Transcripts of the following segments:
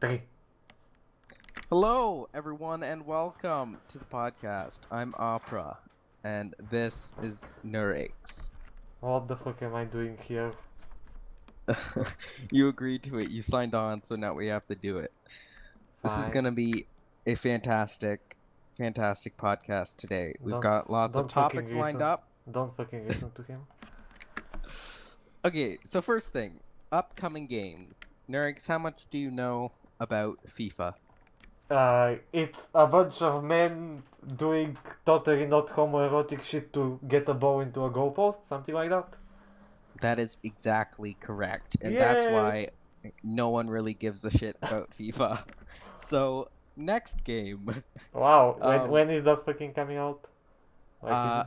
Three. Hello, everyone, and welcome to the podcast. I'm Opera, and this is Nurix. What the fuck am I doing here? You agreed to it. You signed on, so now we have to do it. This is Fine. gonna be a fantastic podcast today. We've Don't- got lots of don't fucking topics lined listen. up. Don't fucking listen to him. Okay, so first thing, upcoming games. Nurix, how much do you know about FIFA? It's a bunch of men doing totally not homoerotic shit to get a ball into a goalpost, something like that. That is exactly correct, and that's Yay! why no one really gives a shit about FIFA. So, next game. Wow, Um, when is that fucking coming out? Like, Uh,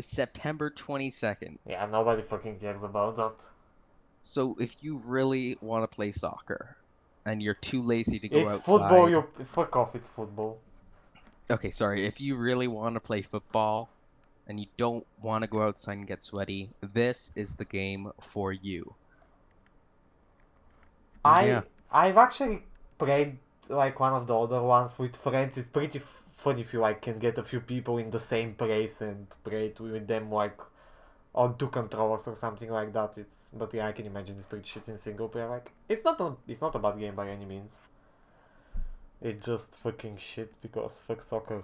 September 22nd. yeah, nobody fucking cares about that. So if you really want to play soccer and you're too lazy to go It's outside. football, you fuck off, it's football. Okay, sorry. If you really want to play football and you don't want to go outside and get sweaty, this is the game for you. Yeah. I've actually played like one of the other ones with friends. It's pretty fun if you like can get a few people in the same place and play it with them like on two controllers or something like that. But yeah, I can imagine it's pretty shit in single player. Like it's not a bad game by any means. It's just fucking shit because fuck soccer.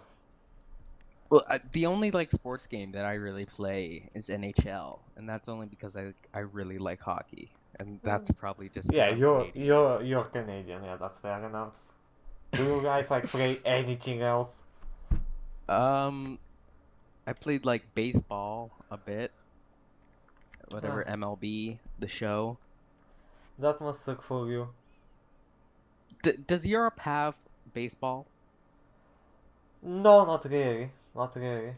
Well, the only like sports game that I really play is NHL, and that's only because I really like hockey, and that's probably just 'cause Yeah, I'm you're Canadian. you're Canadian. Yeah, that's fair enough. Do you guys like play anything else? I played like baseball a bit, whatever, Ah. MLB, the show. That must suck for you. Does Europe have baseball? No, not really. Not really.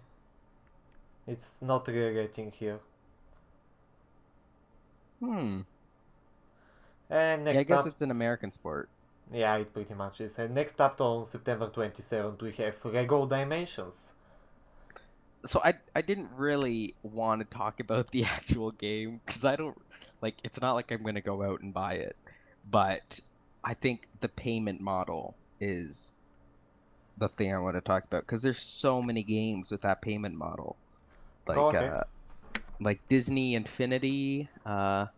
It's not really a thing here. Hmm. And Yeah, I next guess up, it's an American sport. yeah, it pretty much is. And next up on September 27th, we have Lego Dimensions. So I didn't really want to talk about the actual game because I don't like it's not like I'm gonna go out and buy it, but I think the payment model is the thing I want to talk about because there's so many games with that payment model, Go like ahead. Disney Infinity, the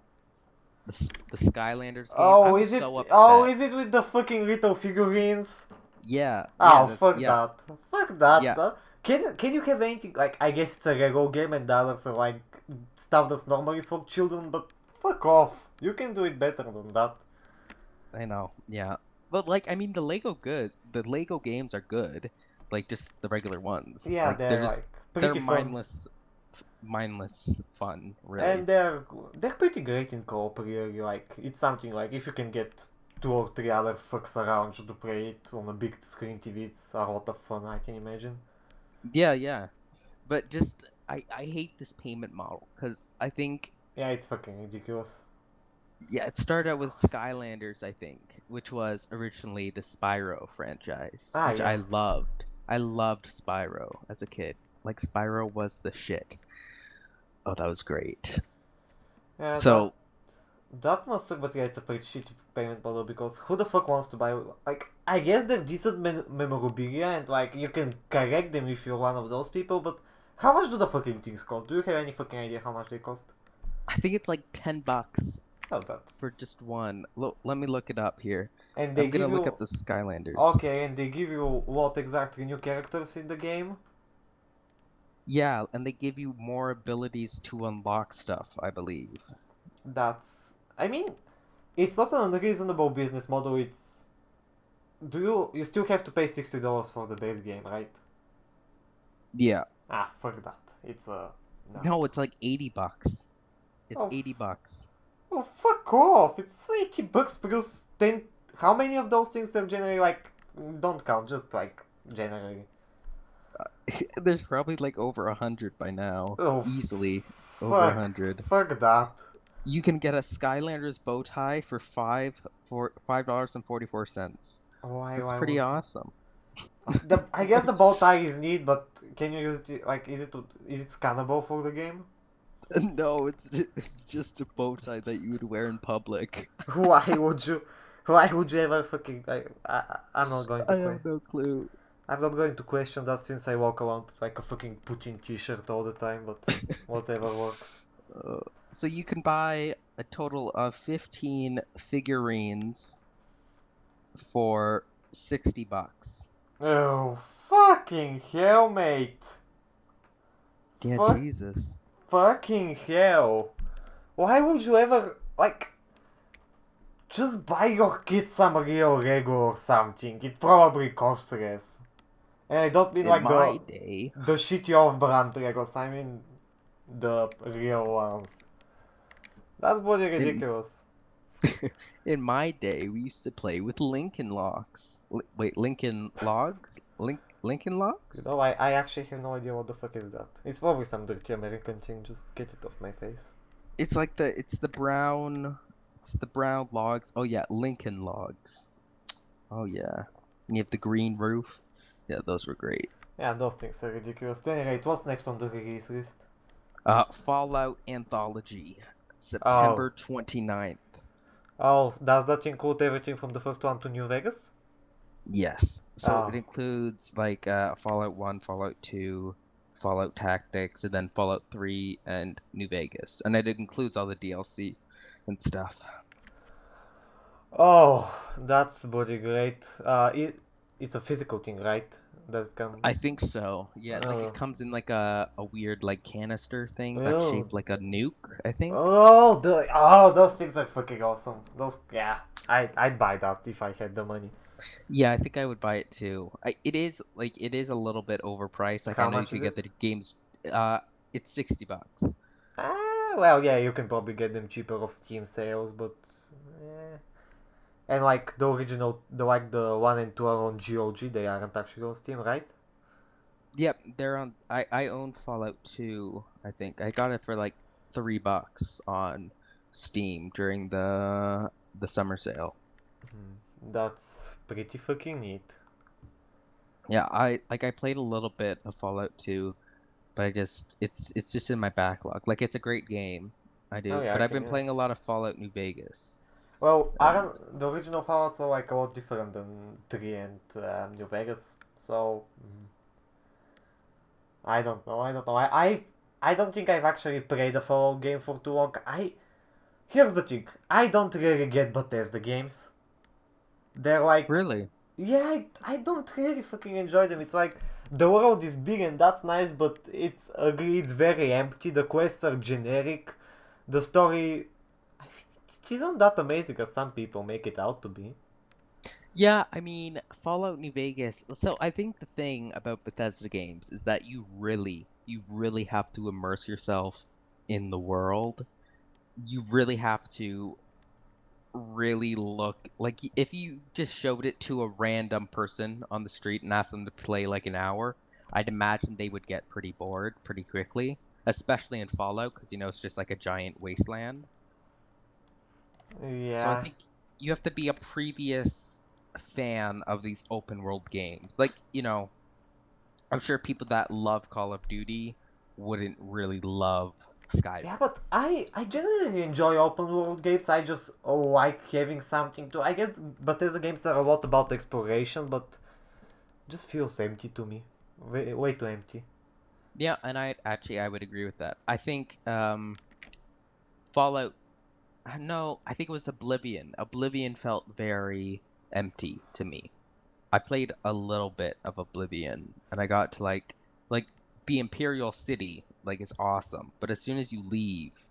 Skylanders game. I Oh, was is it? so Oh, upset. is it with the fucking little figurines? Yeah, Oh, yeah, fuck yeah, that. Fuck that. yeah. Can you have anything like I guess it's a Lego game and the others are like stuff that's normally for children, but fuck off. You can do it better than that. I know, yeah. But like, I mean, the Lego games are good, like just the regular ones. Yeah, Like they're they're just like they're pretty fun. mindless fun, And really. they're pretty great in co-op really, like it's something like if you can get two or three other fucks around you to play it on a big screen TV, it's a lot of fun I can imagine. Yeah, yeah. But just I hate this payment model because I think Yeah, it's fucking ridiculous. yeah, it started out with Skylanders, I think, which was originally the Spyro franchise, Ah which I yeah. loved. I loved Spyro as a kid. Like Spyro was the shit. Oh, that was great. Yeah, So that must suck, but yeah, it's a pretty shitty payment model because who the fuck wants to buy like I guess they're decent memorabilia and like you can collect them if you're one of those people, but how much do the fucking things cost? Do you have any fucking idea how much they cost? I think it's like $10 Oh, that's for just one. Let me look it up here. and they I'm gonna give look you up the Skylanders. okay, and they give you what exactly new characters in the game? Yeah, and they give you more abilities to unlock stuff, I believe. That's I mean, it's not an unreasonable business model. It's do you still have to pay $60 for the base game, right? Yeah. Ah, fuck that. It's no. No, it's like $80. It's Oh, $80. oh, fuck off! It's $80 because then how many of those things are generally like don't count, just like generally. There's probably like over 100 by now. Oh, Easily over fuck, 100. fuck that. You can get a Skylanders bow tie for $5.44. Why? That's Why pretty would? awesome. I guess the bow tie is neat, but can you use it? Like, is it scannable for the game? No, it's just a bow tie that you would wear in public. Why would you? Why would you ever fucking? I'm not going to I question. have no clue. I'm not going to question that since I walk around like a fucking Putin T-shirt all the time. But whatever works. Uh, so you can buy a total of 15 figurines for $60. Oh fucking hell, mate! Yeah, Fuck, Jesus. fucking hell! Why would you ever like? Just buy your kid some real Lego or something. It probably costs less. And I don't mean In like my day, the shitty off-brand Legos. I mean the real ones. That's bloody in ridiculous. in my day, we used to play with Lincoln Logs. Wait, Lincoln Logs? Lincoln You Logs? know, I actually have no idea what the fuck is that. It's probably some dirty American thing. Just get it off my face. It's like the brown logs. Oh yeah, Lincoln Logs. Oh yeah. And you have the green roof. Yeah, those were great. Yeah, those things are ridiculous. Anyway, what's next on the release list? Fallout Anthology, Oh. September 29th. Oh, does that include everything from the first one to New Vegas? Yes. So it Oh. includes like Fallout 1, Fallout 2, Fallout Tactics, and then Fallout 3 and New Vegas. And it includes all the DLC and stuff. Oh, that's bloody great. It's a physical thing, right? Does it come? I think so. Yeah, like it Oh. comes in like a weird like canister thing that's Oh. shaped like a nuke, I think. Those things are fucking awesome. Yeah, I'd buy that if I had the money. Yeah, I think I would buy it too. It is a little bit overpriced. Like I How know you much is could get it? the games it's $60. Well, yeah, you can probably get them cheaper off Steam sales, but eh. And like the original, the one and two are on GOG. They aren't actually on Steam, right? Yep, they're on. I own Fallout 2. I think I got it for like $3 on Steam during the summer sale. That's pretty fucking neat. Yeah, I played a little bit of Fallout 2, but I just it's just in my backlog. Like it's a great game, I Oh do, yeah, I but I've can. been Yeah. playing a lot of Fallout New Vegas, Well, and the original Fallout are like a lot different than 3 and New Vegas, so I don't know. I don't know. I don't think I've actually played a Fallout game for too long. Here's the thing. I don't really get Bethesda games. They're like, really, yeah, I don't really fucking enjoy them. It's like the world is big and that's nice, but it's ugly. It's very empty. The quests are generic. The story, I think it isn't that amazing as some people make it out to be. yeah. I mean, Fallout New Vegas. So I think the thing about Bethesda games is that you really have to immerse yourself in the world. You really have to really look like if you just showed it to a random person on the street and asked them to play like an hour, I'd imagine they would get pretty bored pretty quickly, especially in Fallout because it's just like a giant wasteland. So I Yeah. think you have to be a previous fan of these open world games. Like, I'm sure people that love Call of Duty wouldn't really love Yeah, Skyrim. but I generally enjoy open world games. I just like having something to. I guess Bethesda games are a lot about exploration, but just feels empty to me. Way too empty. Yeah, and I would agree with that. I think Fallout no, I think it was Oblivion. Oblivion felt very empty to me. I played a little bit of Oblivion and I got to like the Imperial City like is awesome, but as soon as you leave,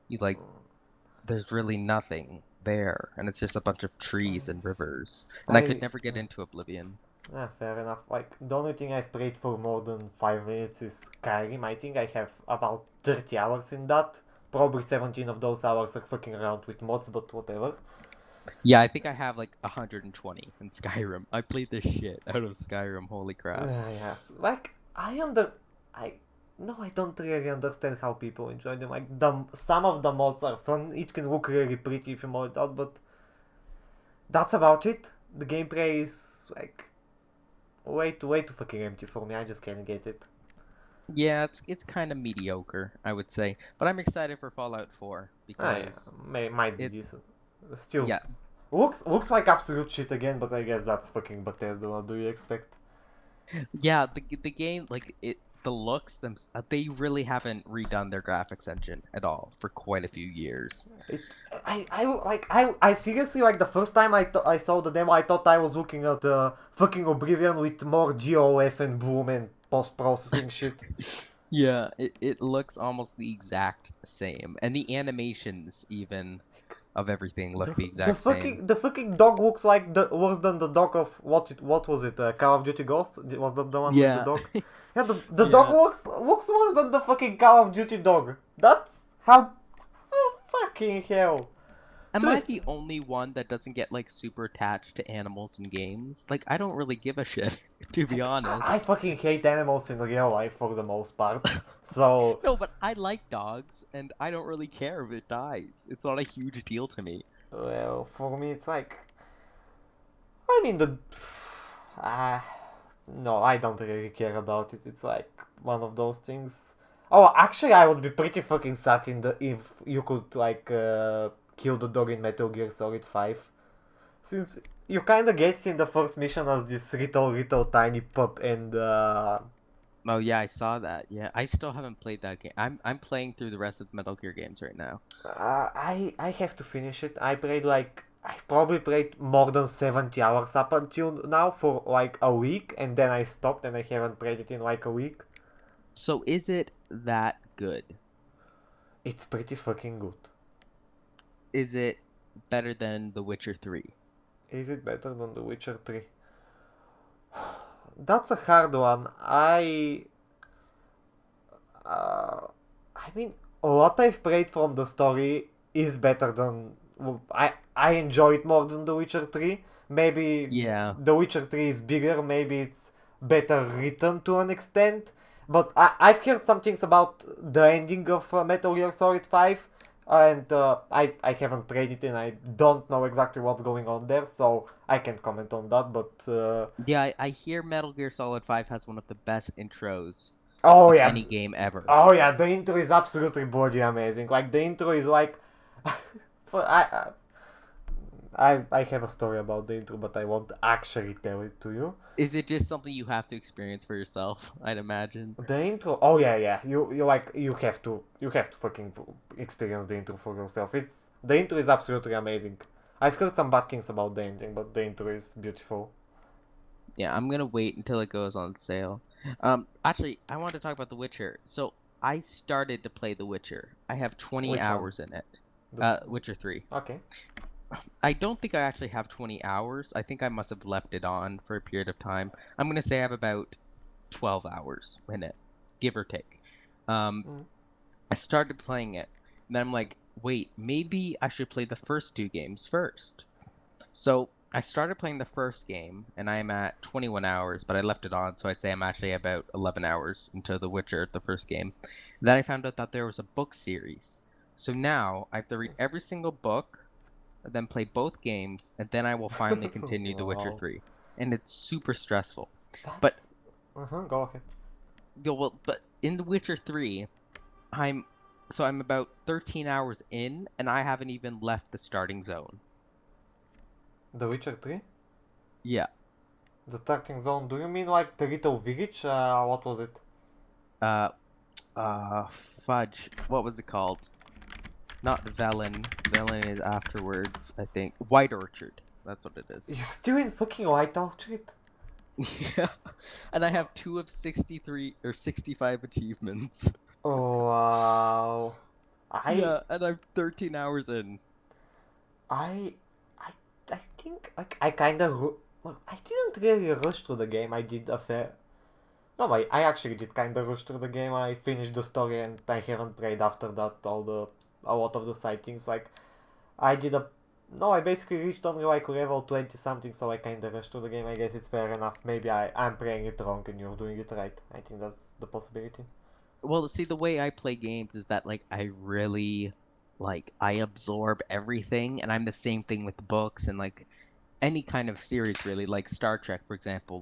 you like there's really nothing there and it's just a bunch of trees and rivers. And I could I never get into Oblivion. Fair enough. Like the only thing I've played for more than 5 minutes is Skyrim. I think I have about 30 hours in that. Probably 17 of those hours are fucking around with mods, but whatever. Yeah, I think I have like 120 in Skyrim. I played the shit out of Skyrim, holy crap. Yes, like I no, I don't really understand how people enjoy them. Like some of the mods are fun. It can look really pretty if you mod it out, but that's about it. The gameplay is like way too fucking empty for me. I just can't get it. Yeah, it's kind of mediocre, I would say. But I'm excited for Fallout 4 Ah, yeah, because might be decent. it's Still, yeah, Looks like absolute shit again, but I guess that's fucking Bethesda. What do you expect? Yeah, the game the looks they really haven't redone their graphics engine at all for quite a few years. I seriously, like, the first time I saw the demo, I thought I was looking at fucking Oblivion with more GOF and boom and post processing shit. Yeah, it looks almost the exact same, and the animations even of everything look the exact same. The fucking dog looks like the worse than the dog of what was it? Call of Duty Ghost? Was that the one with the Yeah, dog? Yeah, the dog yeah. looks worse than the fucking Call of Duty dog. That's how. Oh, fucking hell. Am To I be the only one that doesn't get like super attached to animals in games? Like, I don't really give a shit, to be I honest. fucking hate animals in real life for the most part. So, No, but I like dogs, and I don't really care if it dies. It's not a huge deal to me. well, for me it's like, I mean the, ah, no, I don't really care about it. It's like one of those things. Oh, actually, I would be pretty fucking sad if you could like kill the dog in Metal Gear Solid 5, since you kind of get in the first mission as this little tiny pup, and Oh yeah, I saw that. Yeah, I still haven't played that game. I'm playing through the rest of the Metal Gear games right now. I have to finish it. I probably played more than 70 hours up until now for like a week, and then I stopped and I haven't played it in like a week. So is it that good? It's pretty fucking good. Is it better than The Witcher 3? Is it better than The Witcher 3? That's a hard one. I mean, what I've played from the story is better than. I enjoy it more than The Witcher 3. Maybe Yeah. The Witcher 3 is bigger, maybe it's better written to an extent. But I've heard some things about the ending of Metal Gear Solid 5, and I haven't played it and I don't know exactly what's going on there, so I can't comment on that. But Yeah, I hear Metal Gear Solid 5 has one of the best intros oh of yeah, any game ever. oh yeah, the intro is absolutely bloody amazing. Like the intro is like, for I have a story about the intro, but I won't actually tell it to you. Is it just something you have to experience for yourself, I'd imagine? The intro, oh yeah, yeah, you have to fucking experience the intro for yourself. The intro is absolutely amazing. I've heard some bad things about the ending, but the intro is beautiful. Yeah, I'm gonna wait until it goes on sale. Actually, I wanted to talk about The Witcher. So I started to play The Witcher. I have 20 Which one? hours in it. The Witcher 3. okay. I don't think I actually have 20 hours. I think I must have left it on for a period of time. I'm gonna say I have about 12 hours in it, give or take. Um, Mm. I started playing it, and then I'm like, wait, maybe I should play the first two games first. So I started playing the first game, and I am at 21 hours, but I left it on, so I'd say I'm actually about 11 hours into The Witcher, the first game. Then I found out that there was a book series. So now I have to read every single book, then play both games, and then I will finally continue The Witcher Wow, 3. And it's super stressful. But that's. Go ahead. but in The Witcher 3, I'm I'm about 13 hours in, and I haven't even left the starting zone. The Witcher 3? Yeah. The starting zone, do you mean like the little village? What was it? Uh, Fudge. What was it called? Not Velen. Velen is afterwards, I think. White Orchard. That's what it is. You're still in fucking White Orchard? Yeah. And I have 2 of 63 or 65 achievements. Oh, wow. I, Yeah, and I'm 13 hours in. I, I, I think like I kind of, well, I didn't really rush through the game. I did a fair. No, I actually did kind of rush through the game. I finished the story and I haven't played after that a lot of the side things. Like I did a, no, I basically reached only like level 20 something, so I kind of rushed through the game. I guess it's fair enough. Maybe I'm playing it wrong and you're doing it right. I think that's the possibility. Well, see, the way I play games is that I really I absorb everything, and I'm the same thing with books and any kind of series really, like Star Trek, for example.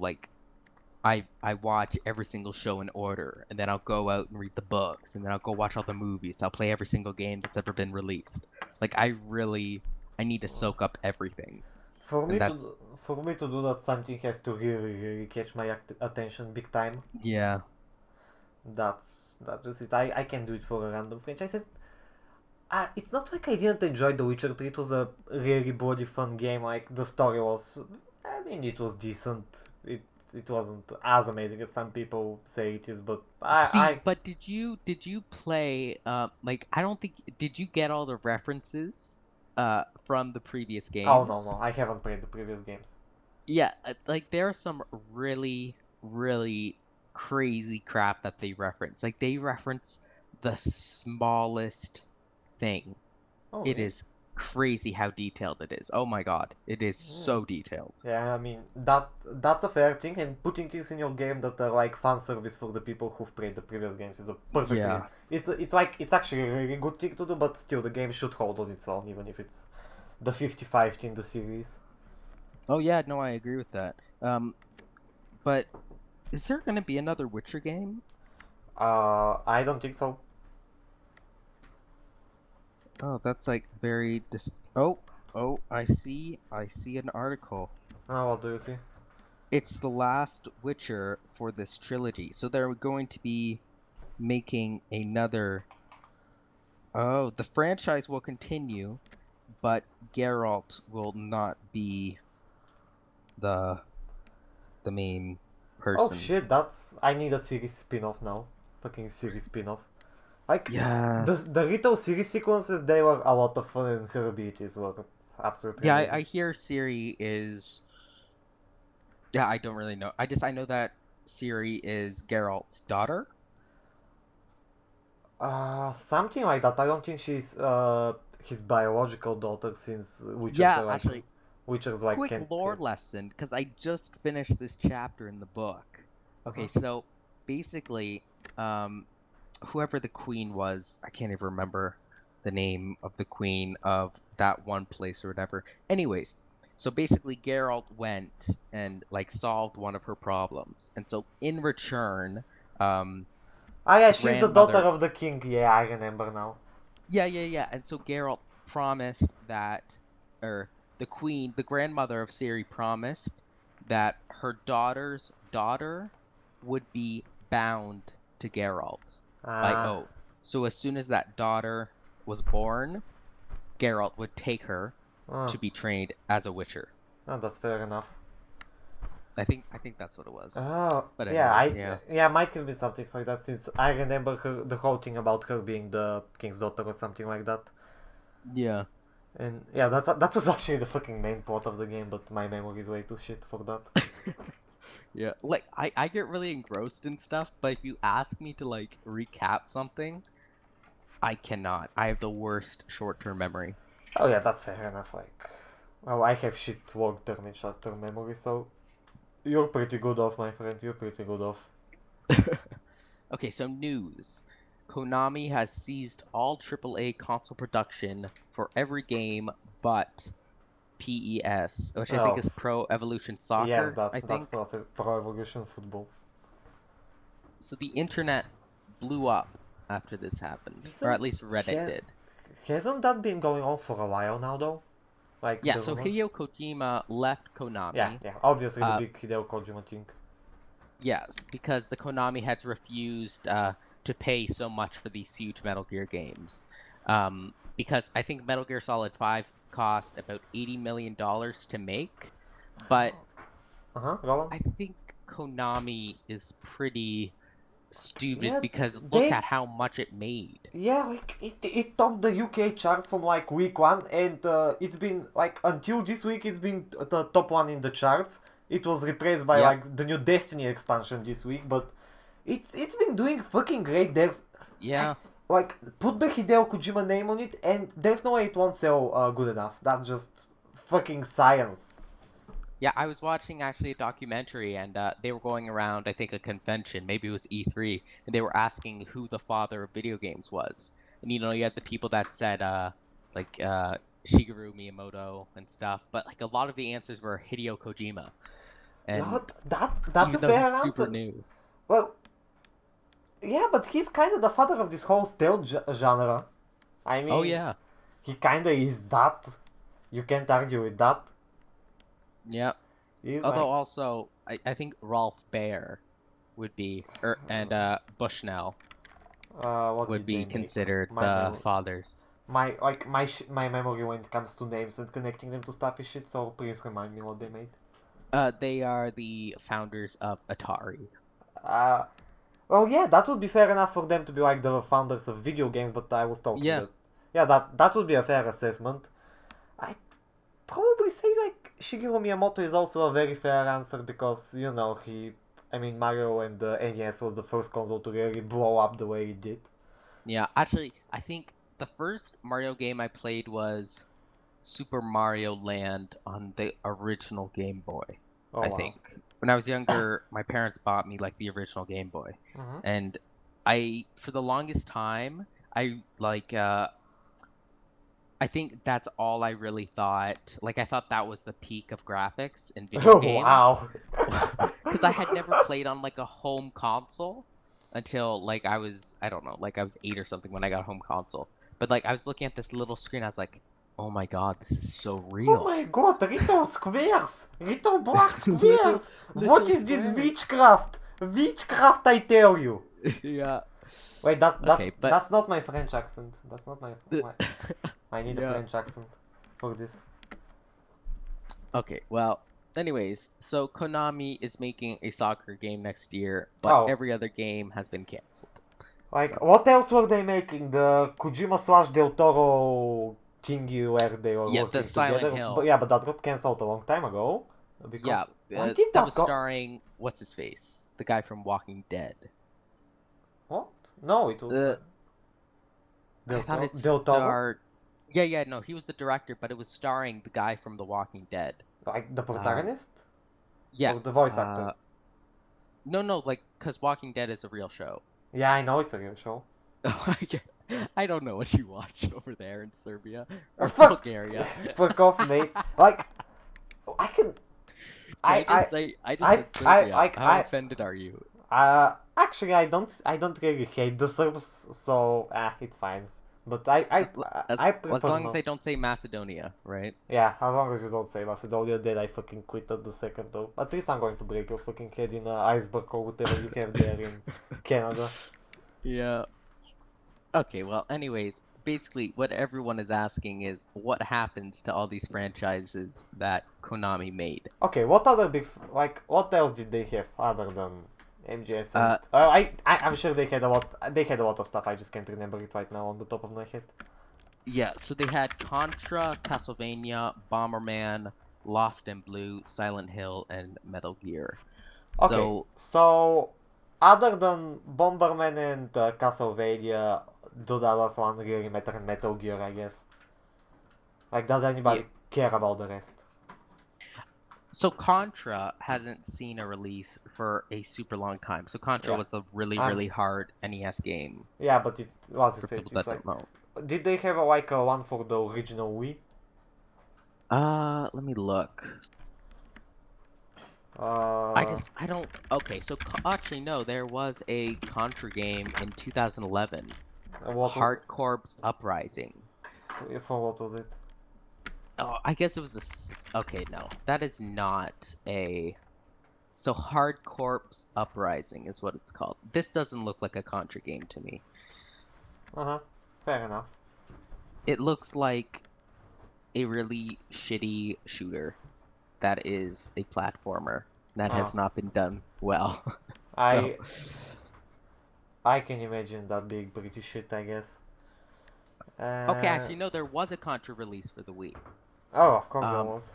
I watch every single show in order, and then I'll go out and read the books, and then I'll go watch all the movies. I'll play every single game that's ever been released. I really I need to soak up everything. For And me to that's for me to do that, something has to really catch my attention big time. yeah. That's just it. I can do it for a random franchise. It's not like I didn't enjoy The Witcher 3. It was a really bloody fun game. Like the story was, I mean, it was decent. It wasn't as amazing as some people say it is, but See, but did you play like I don't think did you get all the references from the previous oh no games? no, I haven't played the previous games. Yeah, like there are some really, really crazy crap that they reference. Like they reference the smallest thing. Oh It really? is crazy how detailed it is. Oh my God, it is Hmm. so detailed. Yeah, I mean that's a fair thing, and putting things in your game that are like fan service for the people who've played the previous games is a perfectly. Yeah. It's like it's actually a really good thing to do, but still the game should hold on its own, even if it's the 55th in the series. Oh yeah, no, I agree with that. But is there gonna be another Witcher game? I don't think so. Oh, that's like very oh, I see an article. What do you see? It's the last Witcher for this trilogy. So they're going to be making another. Oh, the franchise will continue, but Geralt will not be the the main Oh person. shit, that's I need a series spin-off now. Fucking series spin-off. Like Yeah. the little series sequences, they were a lot of fun, and her abilities were absolutely Yeah, I amazing. hear Ciri is. Yeah, I don't really know. I know that Ciri is Geralt's daughter. Something like that. I don't think she's his biological daughter, since Yeah, actually, Witchers like quick can't lore have. lesson because I just finished this chapter in the book. Uh-huh. Okay, so basically, um, whoever the queen was, I can't even remember the name of the queen of that one place or whatever. Anyways, so basically, Geralt went and like solved one of her problems, and so in return, um, Ah yeah, the she's the daughter grandmother, of the king. Yeah, I remember now. yeah, and so Geralt promised that, or the queen, the grandmother of Ciri promised that her daughter's daughter would be bound to Geralt by Ah, oath. So as soon as that daughter was born, Geralt would take her oh, to be trained as a witcher. oh, that's fair enough. I think that's what it was. Oh, But yeah, anyways, yeah. might have been something like that, since I remember the whole thing about her being the king's daughter or something like that. Yeah. And yeah, that was actually the fucking main plot of the game, but my memory is way too shit for that. Yeah. Like I get really engrossed in stuff, but if you ask me to like recap something, I cannot. I have the worst short-term memory. Oh yeah, that's fair enough. Like, well, I have shit long-term and short-term memory, so you're pretty good off, my friend. You're pretty good off. Okay, so news. Konami has seized all AAA console production for every game but PES, which I think Oh, is Pro Evolution yes, Soccer, I that's think. Pro Evolution Football. So the internet blew up after this happened, or at Isn't least Reddit ha- did. hasn't that been going on for a while now, though? Like Yeah, the so rumors. Hideo Kojima left Yeah, Konami. yeah. Obviously, the Uh, big Hideo Kojima thing. yes, because the Konami heads refused to pay so much for these huge Metal Gear games. Because I think Metal Gear Solid 5 cost about $80 million to make, but Uh huh. Go on. I think Konami is pretty stupid Yeah, because look they at how much it made. Yeah, like it topped the UK charts on like week one, and it's been like until this week it's been the top one in the charts. It was replaced by Yep. like the new Destiny expansion this week, but it's been doing fucking great. There's I, Yeah. like put the Hideo Kojima name on it, and there's no way it won't sell good enough. That's just fucking science. Yeah, I was watching actually a documentary and they were going around, I think, a convention, maybe it was E3, and they were asking who the father of video games was. And you had the people that said like Shigeru Miyamoto and stuff, but like a lot of the answers were Hideo Kojima. Yeah, And that's a even though fair he's super answer. new. Well, yeah, but he's kind of the father of this whole stealth genre. I Oh mean, yeah. he kinda is that. You can't argue with that. Yeah. He's Although like, also, I think Rolf Baer would be, and Bushnell what would did they be make? considered My the memory, fathers. my memory when it comes to names and connecting them to stuff is shit. So please remind me what they made. They are the founders of Atari. Uh, well, yeah, that would be fair enough for them to be like the founders of video games. But I was talking Yeah. that, yeah, that would be a fair assessment. I'd probably say like Shigeru Miyamoto is also a very fair answer because I mean, Mario and the NES was the first console to really blow up the way it did. Yeah, actually, I think the first Mario game I played was Super Mario Land on the original Game Boy. Oh I wow. think when I was younger, my parents bought me like the original Game Boy, Mm-hmm. and for the longest time, I think that's all I really thought. Like, I thought that was the peak of graphics in video Oh games. wow. Because I had never played on like a home console until like I don't know, like I was 8 or something when I got a home console. But like I was looking at this little screen, I was like, oh my god, this is so Oh real. my god, little squares! Little black little squares! What little is this squares. witchcraft? Witchcraft, I tell you! Yeah. Wait, Okay, but that's not my French accent. That's not my I need a yeah. French accent for this. Okay, well, anyways, so Konami is making a soccer game next year, but Oh, every other game has been canceled. like So, what else were they making? The Kojima slash Del Toro thingy where they were yeah, the working Silent together. But Hill. yeah, but that got cancelled a long time ago. Yeah, Because why did that that was go? starring what's his face, the guy from Walking Dead. What? No, it was Uh, I thought it Del Toro, starred. Yeah, yeah, no, he was the director, but it was starring the guy from The Walking Dead. like the Um, protagonist yeah. or the voice actor. No, no, like, because Walking Dead is a real show. Yeah, I know it's a real show. I don't know what you watch over there in Serbia or Fuck, Bulgaria. fuck off, mate. Like, I can, I just I, said Serbia. How I, offended are you? actually, I don't really hate the Serbs, so it's fine. But I As prefer long as not. they don't say Macedonia, right? Yeah, as long as you don't say Macedonia, then I fucking quit at the second though. At least I'm going to break your fucking head in an iceberg or whatever you have there in Canada. Yeah. Okay, well, anyways, basically what everyone is asking is what happens to all these franchises that Konami made? Okay, what other what else did they have other than MGS and Uh, I'm sure they had a lot of stuff. I just can't remember it right now on the top of my head. yeah, so they had Contra, Castlevania, Bomberman, Lost in Blue, Silent Hill, and Metal Gear. Okay, So, so other than Bomberman and Castlevania, do the others one really matter in Metal Gear, I guess? Like, does yeah. anybody care about the rest? So Contra hasn't seen a release for a super long time. So Contra Yeah. was a really, Um, really hard NES game Yeah, but it was for the same. people It's that like, don't know. did they have a one for the original Wii? Let me look. Uh, I don't. Okay, so actually, no, there was a Contra game in 2011, what Hard Corps Uprising. for what was it? Oh, I guess it was okay, no, that is not a. So Hard Corps Uprising is what it's called. This doesn't look like a Contra game to me. Uh-huh. Fair enough. It looks like a really shitty shooter that is a platformer that Oh. has not been done well. I So, I can imagine that being pretty shit, I guess. okay, Uh, actually, no, there was a Contra release for the Wii. oh, of course there Um, was.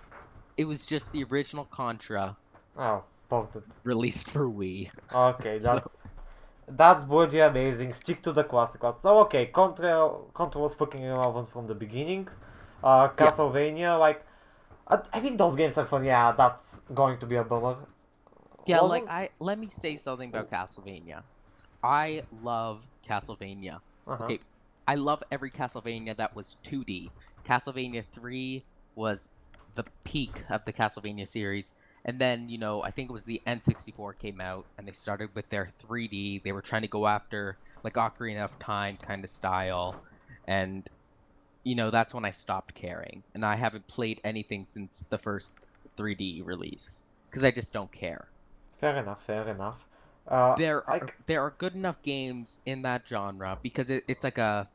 it was just the original Contra Oh, ported. released for Wii. Okay, So, that's bloody amazing. Stick to the classic ones. So okay, Contra was fucking irrelevant from the beginning. yeah, Castlevania, like I think those games are fun. Yeah, that's going to be a bummer. yeah, like Wasn't? let me say something about Castlevania. I love Castlevania. Uh-huh. Okay, I love every Castlevania that was 2D. Castlevania 3 was the peak of the Castlevania series. And then, I think it was the N64 came out and they started with their 3D. They were trying to go after like Ocarina of Time kind of style. And that's when I stopped caring, and I haven't played anything since the first 3D release because I just don't care. Fair enough, fair enough. There are Like, there are good enough games in that genre because it's like a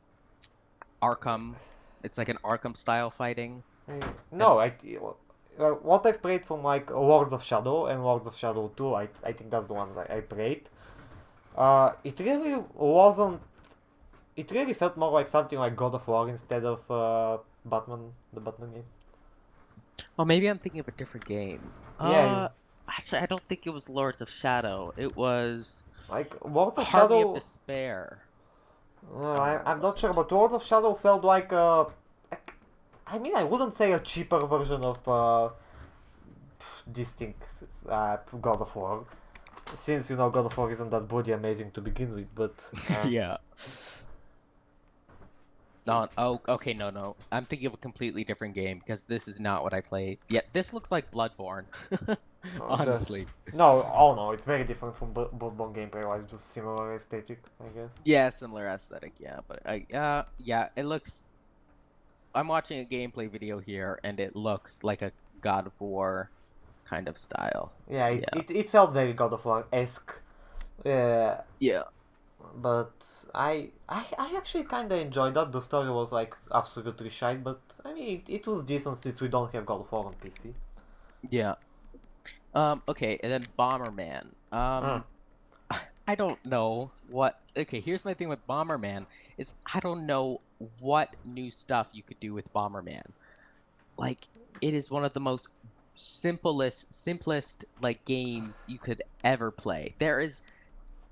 Arkham, it's like an Arkham style fighting, and no, what I've played from like Lords of Shadow and Lords of Shadow 2, I think that's the one that I played. It really wasn't. It really felt more like something like God of War instead of Batman, the Batman games. oh, maybe I'm thinking of a different game. Yeah, Actually, I don't think it was Lords of Shadow. It was like Lords of Harvey of Shadow. Despair. I'm Was not sure, it? but Lords of Shadow felt like I mean, I wouldn't say a cheaper version of distinct God of War, since God of War isn't that bloody amazing to begin with. But Yeah. No, oh, okay, no. I'm thinking of a completely different game because this is not what I played. Yeah, this looks like Bloodborne. the Honestly. no, oh no, it's very different from Bloodborne gameplay wise, just similar aesthetic, I guess. Yeah, similar aesthetic, yeah, but yeah, it looks. I'm watching a gameplay video here, and it looks like a God of War kind of style. Yeah, Yeah. it felt very God of War esque. Uh, Yeah. but I actually kind of enjoyed that. The story was like absolutely shite, but I mean it was decent since we don't have God of War on PC. Yeah. Okay, and then Bomberman. Uh, I don't know what. Okay, here's my thing with Bomberman is I don't know what new stuff you could do with Bomberman. Like, it is one of the most simplest like games you could ever play. There is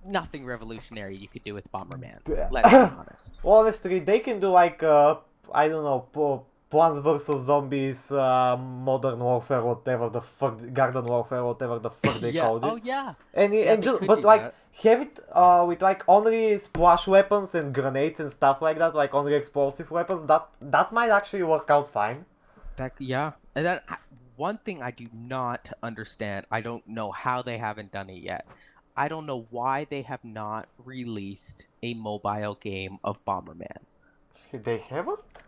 nothing revolutionary you could do with Bomberman. Let's be honest. Honestly, they can do like I don't know, Plants vs Zombies, Modern Warfare, whatever the fuck, Garden Warfare, whatever the fuck they Yeah. called it. Oh yeah. And Yeah, and they just could but do like that. have it with like only splash weapons and grenades and stuff like that, like only explosive weapons. That might actually work out fine. Yeah. And then one thing I do not understand, I don't know how they haven't done it yet. I don't know why they have not released a mobile game of Bomberman. They haven't?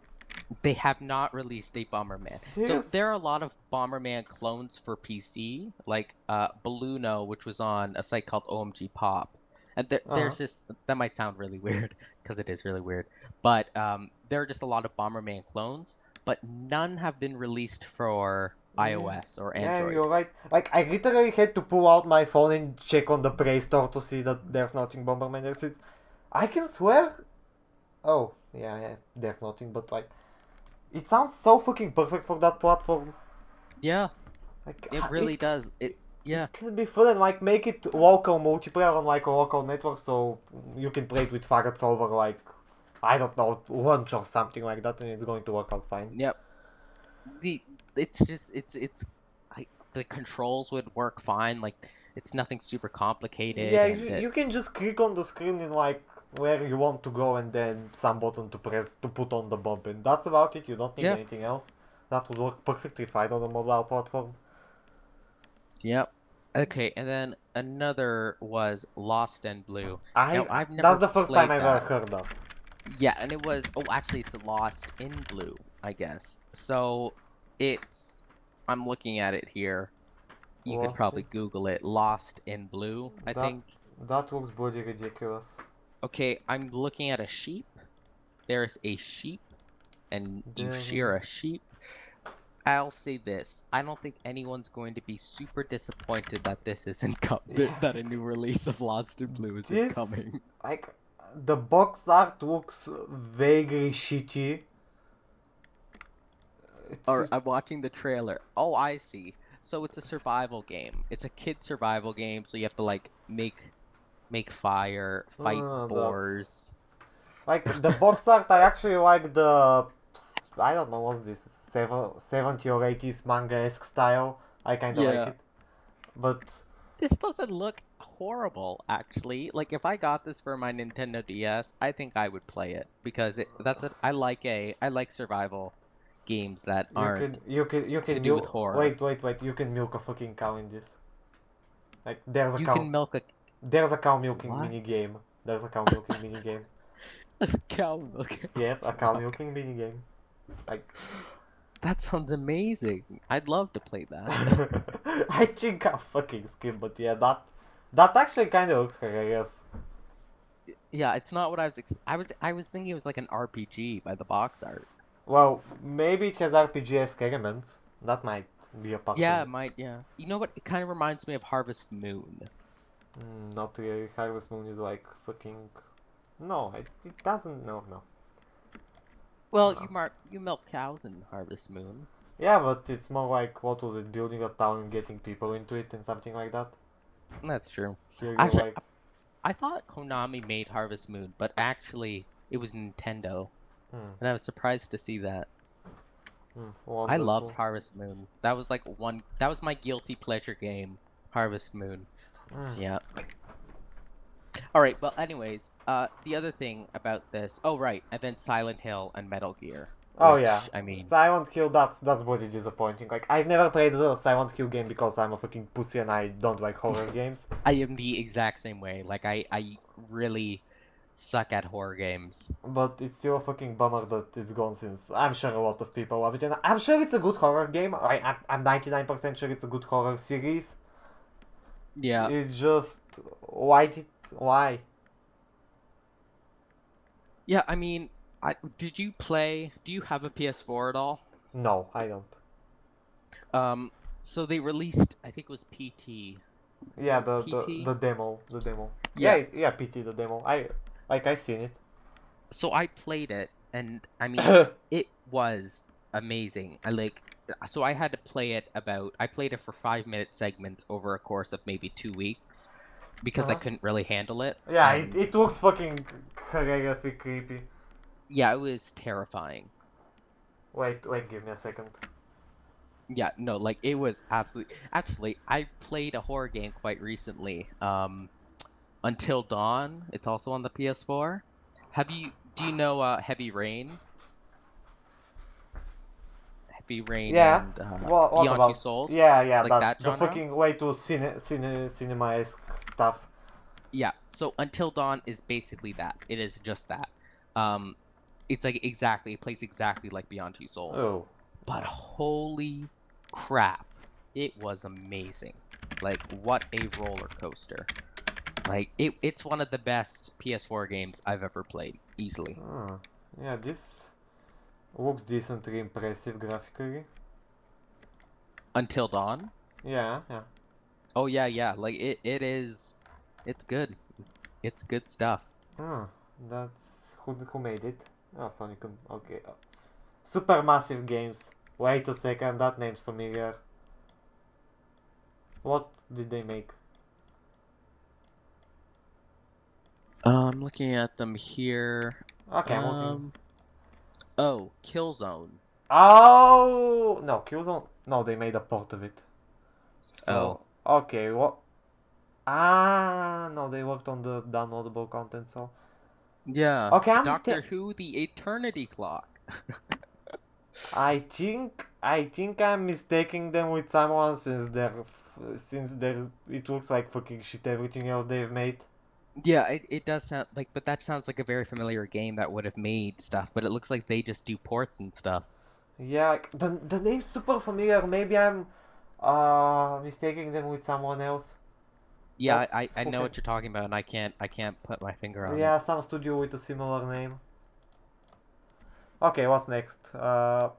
They have not released a Bomberman. So Serious? there are a lot of Bomberman clones for PC, like Balluno, which was on a site called OMG Pop. And Uh-huh. there's just that might sound really weird because it is really weird, but there are just a lot of Bomberman clones, but none have been released for Yeah. iOS or Yeah, Android. you're right. Like I literally had to pull out my phone and check on the Play Store to see that there's nothing Bomberman there. Since I can swear. Oh, yeah, there's nothing. But like, it sounds so fucking perfect for that platform. Yeah, Like, it really does. it Yeah, can be fun and like make it local multiplayer on like a local network, so you can play it with faggots over like I don't know lunch or something like that, and it's going to work out fine. yep. The it's just the controls would work fine. Like it's nothing super complicated, Yeah, and you can it's just click on the screen in like where you want to go and then some button to press to put on the bump, and that's about it. You don't need yeah, anything else. That would work perfectly fine on a mobile platform. yep. Okay, and then another was Lost and Blue. Now I I've That's never the first time played I've ever that. heard that. Yeah, and it was actually it's Lost in Blue, I guess. So it's I'm looking at it here. You could What? probably Google it. Lost in Blue, I That think. that looks bloody ridiculous. Okay, I'm looking at a sheep. There's a sheep, and you Devil. shear a sheep. I'll say this: I don't think anyone's going to be super disappointed that this isn't Yeah, that a new release of Lost in Blue isn't this coming. like the box art looks vaguely shitty. It's Or I'm watching the trailer. Oh, I see. So it's a survival game. It's a kid survival game, so you have to like make fire, fight that's boars. like the box art. I actually like the I don't know what's this 70 or 80s manga-esque style. I kind of like Yeah. it, but This doesn't look horrible, actually. Like if I got this for my Nintendo DS, I think I would play it because I like survival games that aren't you to can do with milk. horror. Wait. You can milk a fucking cow in this. Like there's a You cow. can milk a There's a cow milking what? mini game. There's a cow milking mini game. Cow milk. Yep, a cow Fuck. milking mini game. Like, That sounds amazing. I'd love to play that. I think I fucking skip, but yeah, that actually kind of looks hilarious. Yeah, it's not what I was thinking it was like an RPG by the box art. Well, maybe it has RPG-esque elements. That might be a part of Yeah, it it. might, yeah. You know what? It kind of reminds me of Harvest Moon. Not really. Harvest Moon is like fucking. No, it doesn't. No, no. Well, No. you milk cows in Harvest Moon. Yeah, but it's more like what was it? Building a town and getting people into it and something like that. That's true. Here you're Actually, like, I thought Konami made Harvest Moon, but actually it was Nintendo, hmm, and I was surprised to see that. I loved wonderful. Harvest Moon. That was that was my guilty pleasure game, Harvest Moon. Hmm. Yeah. All right, well, anyways, the other thing about this, oh right, and then Silent Hill and Metal Gear, Oh yeah, which I mean, Silent Hill. That's really disappointing. Like I've never played the Silent Hill game because I'm a fucking pussy and I don't like horror games. I am the exact same way. Like I really suck at horror games. But it's still a fucking bummer that it's gone since I'm sure a lot of people love it. And I'm sure it's a good horror game. I'm 99% sure it's a good horror series. Yeah. It's just why? Yeah, I mean, do you have a PS4 at all? No, I don't. Um, so they released, I think it was PT. Yeah, PT? the demo. Yeah, Yeah. yeah, PT the demo. I've seen it. So I played it, and I mean, it was amazing. So I had to play it I played it for 5 minute segments over a course of maybe 2 weeks because I Uh-huh. couldn't really handle it. Yeah, And it looks fucking hilariously creepy. yeah, it was terrifying. Wait, give me a second. Yeah, no, like it was absolutely. Actually, I played a horror game quite recently. Until Dawn. It's also on the PS4. Do you know Heavy Rain? Heavy Rain Yeah. and What Beyond Two about? Souls? Yeah, Like that's that the genre? fucking way to cinema-esque stuff. Yeah. So Until Dawn is basically that. It is just that. Um, it's like it plays exactly like Beyond Two Souls. Oh. But holy crap, it was amazing. Like what a roller coaster. Like it's one of the best PS4 games I've ever played, easily. Ah, yeah, this looks decently impressive graphically. Until Dawn? Yeah, yeah. Oh yeah, yeah. Like it's good. It's good stuff. Ah, that's who made it? Oh, Sonic. Okay. Supermassive Games. Wait a second, that name's familiar. What did they make? I'm looking at them here. Okay, I'm looking. Oh, Killzone. Oh no, Killzone. No, they made a port of it. Oh. So okay, what? Ah, no, they worked on the downloadable content. So Yeah. okay, I'm Doctor Who: The Eternity Clock. I think I'm mistaking them with someone since it looks like fucking shit everything else they've made. Yeah, it does sound like, but that sounds like a very familiar game that would have made stuff, but it looks like they just do ports and stuff. Yeah, like, the name's super familiar. Maybe I'm mistaking them with someone else. Yeah, That I who know can? what you're talking about, and I can't put my finger on it. Yeah, some studio with a similar name. Okay, what's next? Oh,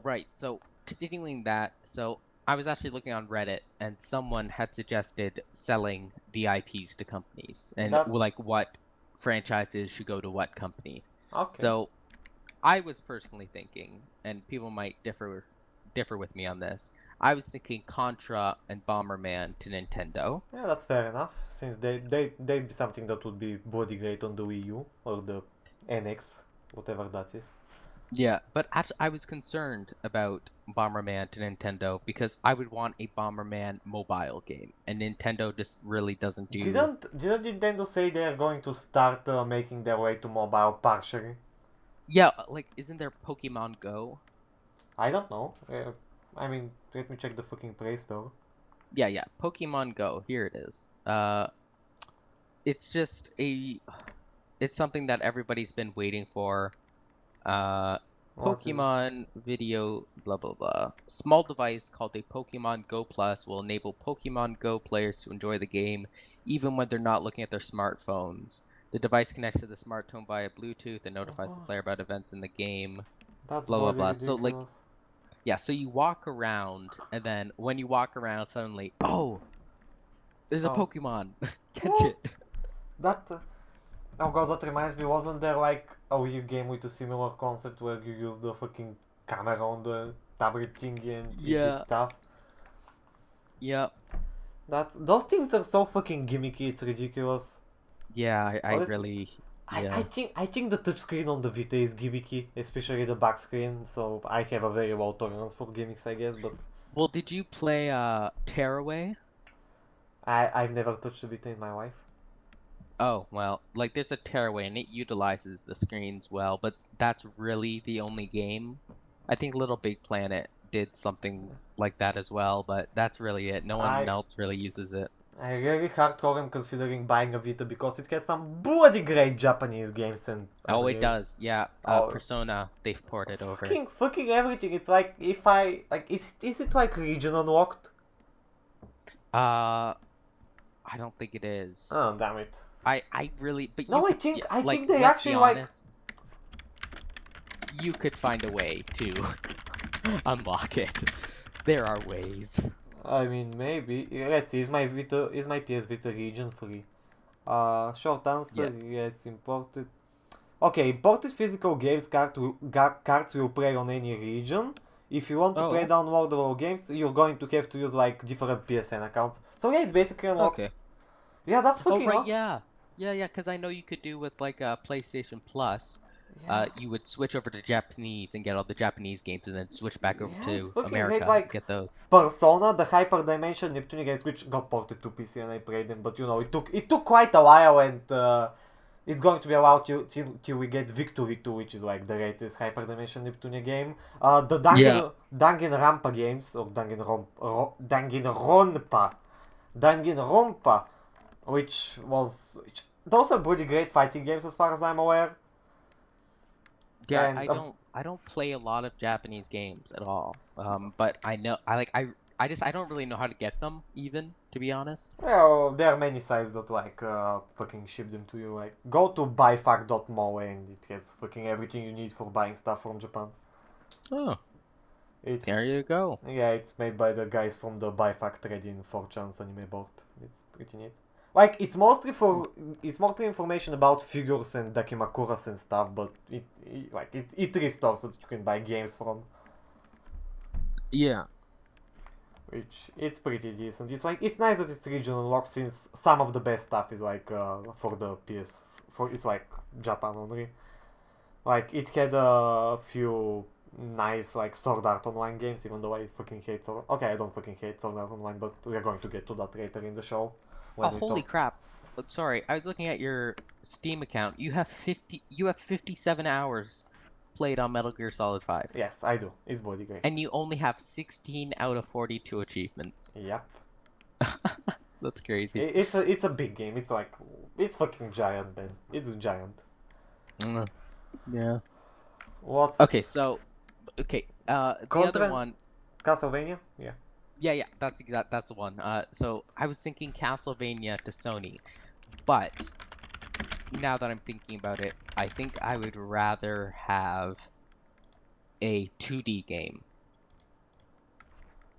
right. So continuing that, so I was actually looking on Reddit, and someone had suggested selling the IPs to companies, and That like what franchises should go to what company. okay. So I was personally thinking, and people might differ with me on this. I was thinking Contra and Bomberman to Nintendo. Yeah, that's fair enough. Since they'd be something that would be body great on the Wii U or the NX, whatever that is. Yeah, but actually, I was concerned about Bomberman to Nintendo because I would want a Bomberman mobile game, and Nintendo just really doesn't do. Didn't Nintendo say they're going to start making their way to mobile partially? Yeah, like isn't there Pokemon Go? I don't know. I mean, let me check the fucking Play Store. Yeah, yeah, Pokemon Go. Here it is. It's just it's something that everybody's been waiting for. Uh, What is it? Pokemon video blah blah blah. Small device called a Pokemon Go Plus will enable Pokemon Go players to enjoy the game even when they're not looking at their smartphones. The device connects to the smartphone via Bluetooth and notifies the Oh, player about events in the game. that's Blah blah bloody blah. So like ridiculous. yeah, so you walk around and then when you walk around suddenly, oh, there's a Oh, Pokemon. Catch what? it. That. Oh god, that reminds me. Wasn't there like a Wii game with a similar concept where you use the fucking camera on the tablet thingy and it did Yeah. stuff? Yep. Those things are so fucking gimmicky. It's ridiculous. Yeah, I Honestly, really I yeah. think the touchscreen on the Vita is gimmicky, especially the back screen. So I have a very low tolerance for gimmicks, I guess. But Well, did you play Tearaway? I've never touched the Vita in my life. Oh, well, like there's a Tearaway and it utilizes the screens well, but that's really the only game. I think Little Big Planet did something like that as well, but that's really it. No one I else really uses it. I really hardcore am considering buying a Vita because it has some bloody great Japanese games and Oh, it everything. does. Yeah, Oh, Persona, they've ported over. fucking everything. It's like if I like is it like region unlocked? I don't think it is. Oh damn it. I really, but No, you I could, think yeah, I like, think they let's actually be like honest, you could find a way to unlock it. There are ways. I mean maybe. Let's see, is my PS Vita region free? Short answer, Yeah. yes, imported. Okay, imported physical games cards will play on any region. If you want to play Oh, downloadable games, you're going to have to use like different PSN accounts. So yeah, it's basically unlocked. okay. Yeah, that's Oh, fucking right, awesome. yeah. Yeah, because I know you could do with like PlayStation Plus. Yeah, You would switch over to Japanese and get all the Japanese games, and then switch back over yeah, it's to fucking great. America and Like get those. Persona, the Hyperdimension Neptune games, which got ported to PC and I played them, but you know, it took quite a while and it's going to be a while till we get Victory 2, which is like the latest Hyperdimension Neptune game. The Yeah. Danganronpa games, or Danganronpa, those are pretty great fighting games as far as I'm aware. Yeah, And I don't play a lot of Japanese games at all. But I know I don't really know how to get them even, to be honest. well, there are many sites that like fucking ship them to you. Like go to buyfuck.mo and it has fucking everything you need for buying stuff from Japan. Oh, It's there you go. yeah, it's made by the guys from the Buyfuck thread in 4chan's anime board. It's pretty neat. Like it's mostly information about figures and dakimakuras and stuff, but it restores that you can buy games from, Yeah. which it's pretty decent. It's nice that it's regional locked since some of the best stuff is like for the PS it's like Japan only. Like it had a few nice like Sword Art Online games, even though I fucking hate Sword. Okay, I don't fucking hate Sword Art Online, but we're going to get to that later in the show Oh, when we holy talk. crap. Oh, sorry, I was looking at your Steam account. You have 57 hours played on Metal Gear Solid 5. Yes, I do. It's body great. And you only have 16 out of 42 achievements. Yep. That's crazy. It's a big game. It's fucking giant, man. It's giant. Mm, yeah. What's Okay, so the other Contra? one, Castlevania? Yeah. yeah, that's the one. So I was thinking Castlevania to Sony, but now that I'm thinking about it, I think I would rather have a 2D game.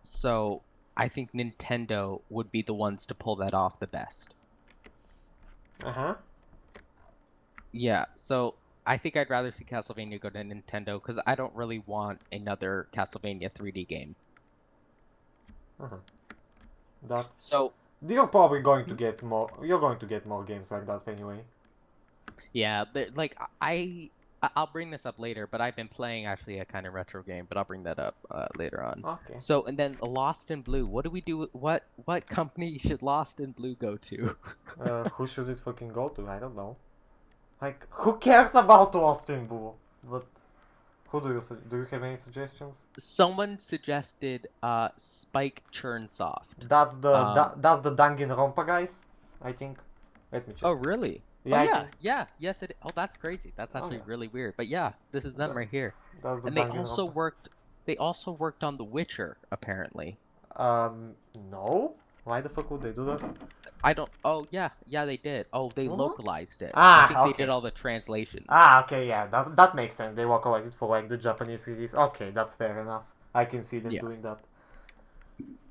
So I think Nintendo would be the ones to pull that off the best. Uh-huh. Yeah, so I think I'd rather see Castlevania go to Nintendo because I don't really want another Castlevania 3D game. Uh-huh. That's So you're probably going to get more. You're going to get more games like that anyway. yeah, like I'll bring this up later, but I've been playing actually a kind of retro game, but I'll bring that up later on. Okay. So and then Lost in Blue. What do we do? What company should Lost in Blue go to? Who should it fucking go to? I don't know. Like, who cares about Austin Blue? But who do you have any suggestions? Someone suggested Spike Churnsoft. That's the Danganronpa guys, I think. Let me check. Oh really? Oh Yeah, I yeah, can. yeah, yes it. Oh, that's crazy. That's Oh actually yeah, really weird. But yeah, this is them that, right here. that's the And they also Danganronpa. worked. They also worked on The Witcher, apparently. No. Why the fuck would they do that? I don't. Oh yeah, yeah they did. Oh, they What? localized it. I think Ah, they did okay. all the translations. Ah, okay, yeah, that makes sense. They localize it for like the Japanese release. Okay, that's fair enough. I can see them Yeah. doing that.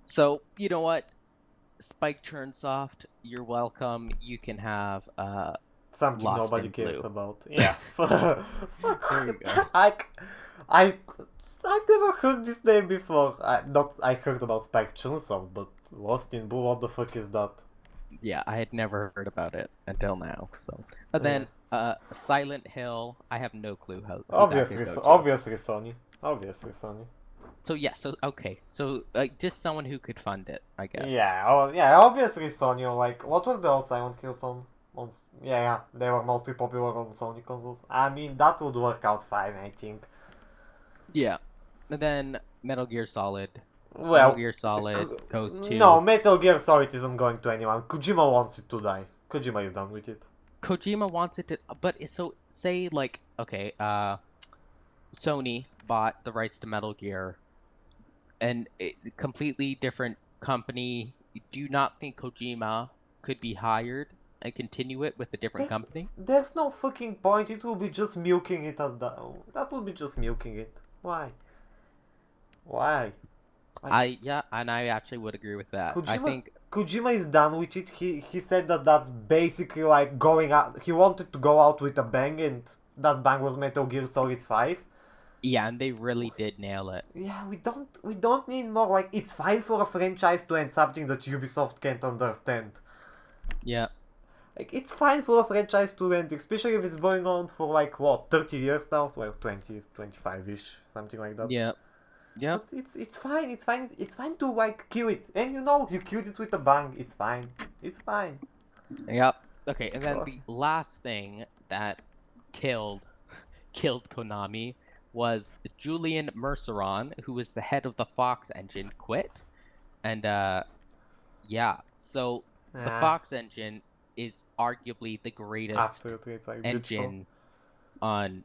So you know what? Spike Churnsoft, you're welcome. You can have Something Lost nobody in cares Blue. about. Yeah, There you fuck. go. I, I've never heard this name before. I heard about Spike Chunsoft, but Lost in Blue, what the fuck is that? Yeah, I had never heard about it until now. So, but Yeah, then Silent Hill, I have no clue who that could obviously, go to. obviously Sony, obviously Sony. So yeah, so okay, so just someone who could fund it, I guess. Yeah, oh yeah, obviously Sony. Like, what were the old Silent Hills on? Yeah, yeah, they were mostly popular on Sony consoles. I mean, that would work out fine, I think. Yeah, and then Metal Gear Solid. Metal Well, Gear Solid goes no, to Metal Gear Solid isn't going to anyone. Kojima wants it to die. Kojima is done with it. Kojima wants it to, but so say like okay, Sony bought the rights to Metal Gear, and completely different company. Do you not think Kojima could be hired and continue it with a different There, company? there's no fucking point. It will be just milking it at that. That will be just milking it. Why? Why? Like, Yeah, and I actually would agree with that. I Kojima think Kojima is done with it. He said that that's basically like going out. He wanted to go out with a bang, and that bang was Metal Gear Solid 5. yeah, and they really did nail it. Yeah, we don't need more. Like, it's fine for a franchise to end something that Ubisoft can't understand. Yeah, Like, it's fine for a franchise to end, especially if it's going on for like what, 30 years now? Well, 20, 25-ish, something like that. yeah, yeah, But it's fine to like kill it. And you killed it with a bang. It's fine. It's fine. yeah. Okay, and then Oh, the last thing that killed killed Konami was Julian Merceron, who was the head of the Fox engine, quit. And yeah, so the yeah, Fox engine is arguably the greatest absolutely. It's like beautiful. engine on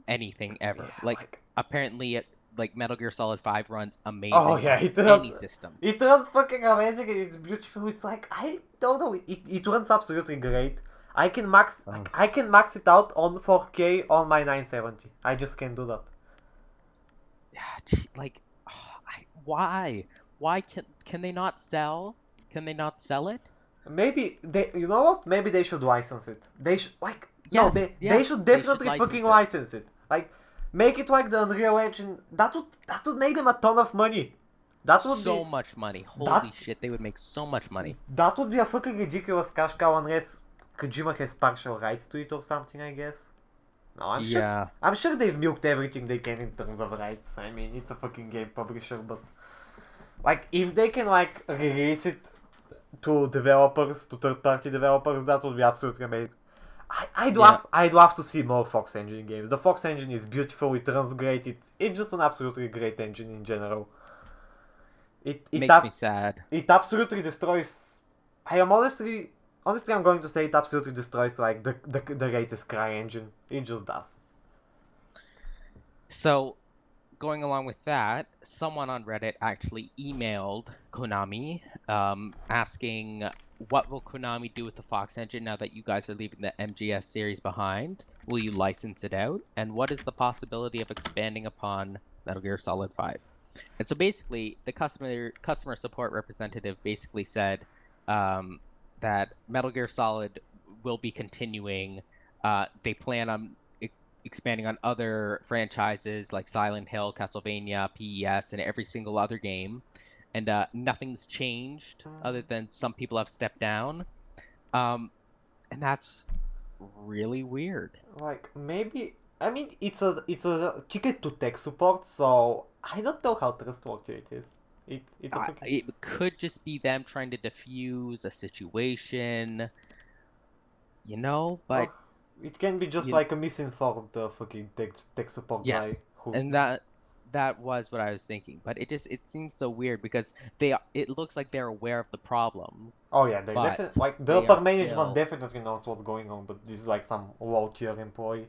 anything ever. Yeah, Like like, apparently it like Metal Gear Solid 5 runs oh amazing yeah, on it any runs. system. It runs fucking amazing. It's beautiful. It's like, I don't know. It runs absolutely great. Oh. I can max it out on 4K on my 970. I just can't do that. Yeah, like why? Why can they not sell? Can they not sell it? Maybe they, you know what? Maybe they should license it. They should like no, Yes, they yeah, should they should definitely fucking license it. license it. Like, make it like the Unreal Engine. That would make them a ton of money. That would So be much money. Holy that shit, they would make so much money. that would be a fucking ridiculous cash cow unless Kojima has partial rights to it or something. I guess. No, I'm sure. Yeah. I'm sure they've milked everything they can in terms of rights. I mean, it's a fucking game publisher, but like, if they can like release it to developers, to third-party developers, that would be absolutely amazing. Yeah. I'd love to see more Fox Engine games. The Fox Engine is beautiful. It runs great. It's just an absolutely great engine in general. It it Makes me up sad. it absolutely destroys. I am honestly I'm going to say it absolutely destroys like the latest Cry engine. It just does. So, going along with that, someone on Reddit actually emailed Konami asking what will Konami do with the Fox engine now that you guys are leaving the MGS series behind? Will you license it out? And what is the possibility of expanding upon Metal Gear Solid 5? And so basically, the customer support representative basically said that Metal Gear Solid will be continuing. They plan on expanding on other franchises like Silent Hill, Castlevania, PES, and every single other game. And nothing's changed other than some people have stepped down. And that's really weird. Like, maybe, I mean, it's a ticket to tech support, so I don't know how trustworthy it is. It's a fucking It could just be them trying to diffuse a situation, oh, but it can be just you like a misinformed fucking tech support guy yes. who And that was what I was thinking, but it seems so weird because it looks like they're aware of the problems, Oh yeah, they but definitely like the they are upper management still. definitely knows what's going on, but this is like some low tier employee.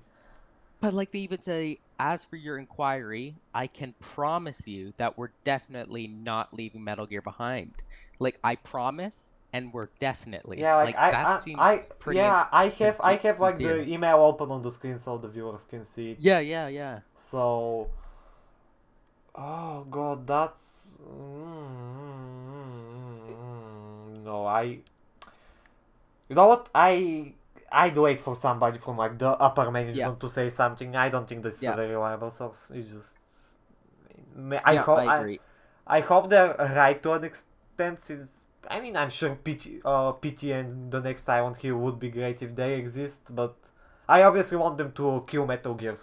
But like they even say, as for your inquiry, I can promise you that we're definitely not leaving Metal Gear behind. Like I promise, and we're definitely Yeah, like like that seems pretty yeah, I have like sincere. the email open on the screen so the viewers can see it. Yeah, yeah, yeah. So, oh god, that's no, you know what? I'd wait for somebody from like the upper Yeah, management to say something. I don't think this is a yeah, very reliable source. It's just yeah. I agree. I hope they're right to an extent. Since I mean I'm sure PT and the next Silent Hill would be great if they exist, but I obviously want them to kill Metal Gear.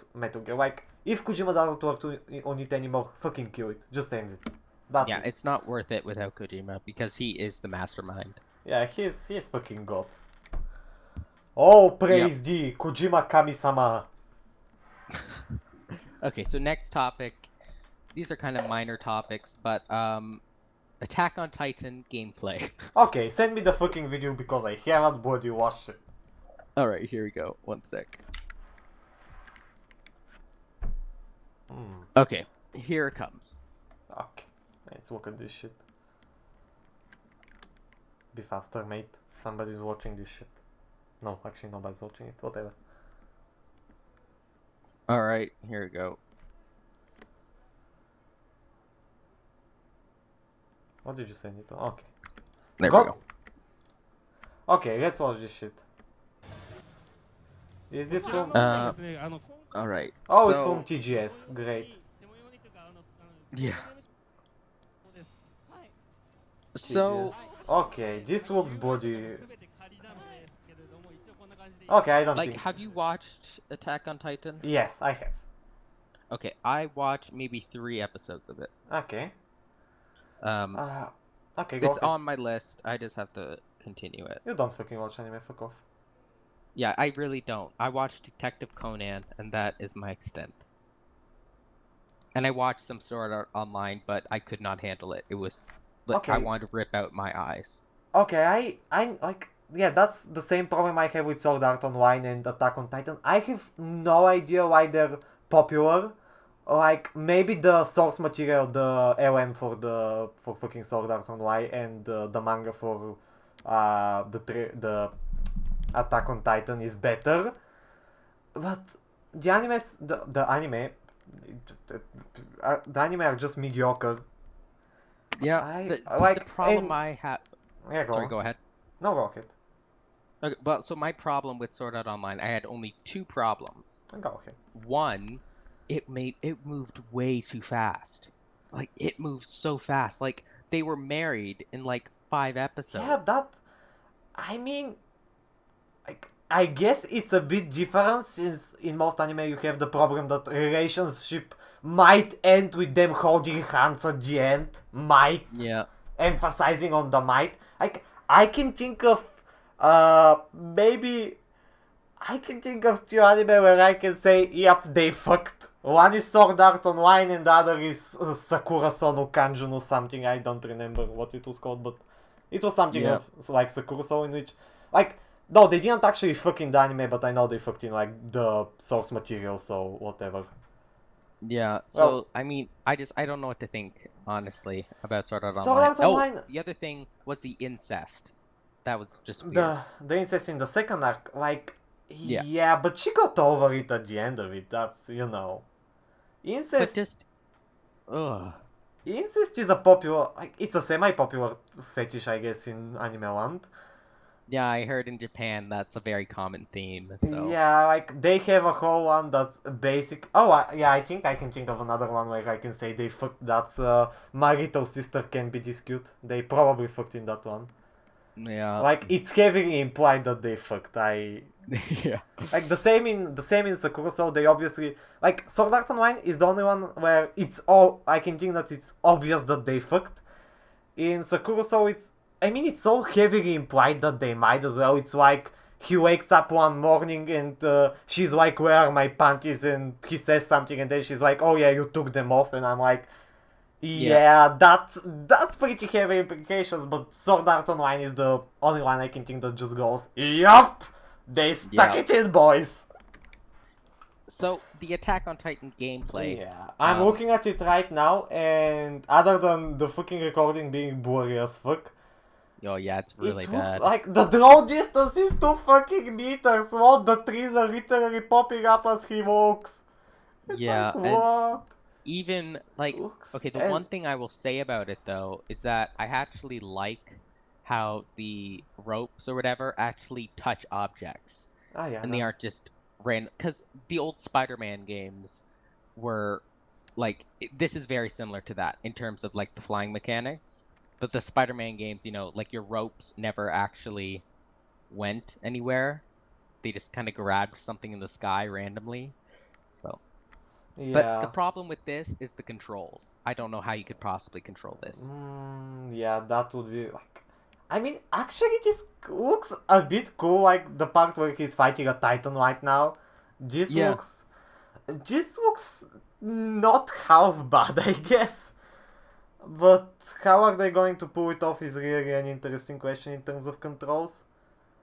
Like if Kojima doesn't work on it anymore, fucking kill it. Just end it. That's Yeah, it. it's not worth it without Kojima because he is the mastermind. Yeah, he's fucking god. Oh, Yep. praise thee, Kojima Kami-sama. Okay, so next topic. These are kind of minor topics, but Attack on Titan gameplay. Okay, send me the fucking video because I haven't bloody watched it. All right, here we go. One sec. Okay, here it comes. Okay, let's look at this shit. Be faster, mate. Somebody's watching this shit. No, actually nobody's watching it. Whatever. All right, here we go. What did you send it to? Okay. There Go. we go. Okay, let's watch this shit. Is this from... All right. Oh, so, it's from TGS. Great. Yeah. So, Okay, this looks body... Okay, I don't like, think... have you watched Attack on Titan? Yes, I have. Okay, I watched maybe 3 episodes of it. Okay. Um, Okay, go it's ahead. on my list. I just have to continue it. You don't fucking watch anime, fuck off. Yeah, I really don't. I watched Detective Conan, and that is my extent. And I watched some Sword Art Online, but I could not handle it. It was Okay. I wanted to rip out my eyes. Okay, I like... Yeah, that's the same problem I have with Sword Art Online and Attack on Titan. I have no idea why they're popular. Like, maybe the source material, the LN for fucking Sword Art Online and the manga for the Attack on Titan is better. But the anime are just mediocre. Yeah, Like, the problem and... I have. Yeah, go Sorry, on. go ahead. No, go ahead. Okay, well, so my problem with Sword Art Online, I had only 2 problems. Go ahead. One, it moved way too fast. Like it moved so fast. Like they were married in like 5 episodes. Yeah, that... I mean... Like, I guess it's a bit different since in most anime you have the problem that relationship might end with them holding hands at the end. Might. Yeah. Emphasizing on the might. Like, I can think of maybe I can think of 2 anime where I can say, yep, they fucked. One is Sword Art Online and the other is Sakura Sono Kanjun or something. I don't remember what it was called, but it was something Yeah. of like Sakura Sono in which, like, no, they didn't actually fuck in the anime, but I know they fucked in like the source material, so whatever. Yeah. So Well- I mean, I don't know what to think honestly about Sword Art Sword Online. Art Online- Oh, the other thing was the incest. That was just weird. The incest in the second arc, like, Yeah. yeah, but she got over it at the end of it. That's, you know, But incest. just, ugh. Incest is a popular, like, it's a semi-popular fetish, I guess, in anime land. Yeah, I heard in Japan that's a very common theme. So Yeah, like, they have a whole one that's basic. Oh, yeah, I think I can think of another one where I can say they fucked. That's Marito's sister can be this cute. They probably fucked in that one. yeah. Like, it's heavily implied that they fucked. Yeah. Like the same in Sakura, so they obviously, like, Sword Art Online is the only one where it's all I can think that it's obvious that they fucked. In Sakura, so it's, I mean, it's so heavily implied that they might as well. It's like he wakes up one morning and she's like, "Where are my panties?" And he says something, and then she's like, "Oh yeah, you took them off." And I'm like, yeah, that's pretty heavy implications. But Sword Art Online is the only one I can think that just goes, "Yup, they stuck it in, boys." So the Attack on Titan gameplay. Yeah, I'm looking at it right now, and other than the fucking recording being blurry as fuck, Oh yeah, it's really it bad. looks like the draw distance is 2 fucking meters. What? The trees are literally popping up as he walks. It's Yeah, like, and what? even like Looks- okay, the and- one thing I will say about it though is that I actually like how the ropes or whatever actually touch objects yeah, and they aren't just random. Because the old Spider-Man games were like this is very similar to that in terms of like the flying mechanics. But the Spider-Man games, you know, like your ropes never actually went anywhere. They just kind of grabbed something in the sky randomly. So, but the problem with this is the controls. I don't know how you could possibly control this. Yeah, that would be like. I mean, actually, this looks a bit cool. Like the part where he's fighting a Titan right now. This Yeah. looks not half bad, I guess. But how are they going to pull it off is really an interesting question in terms of controls.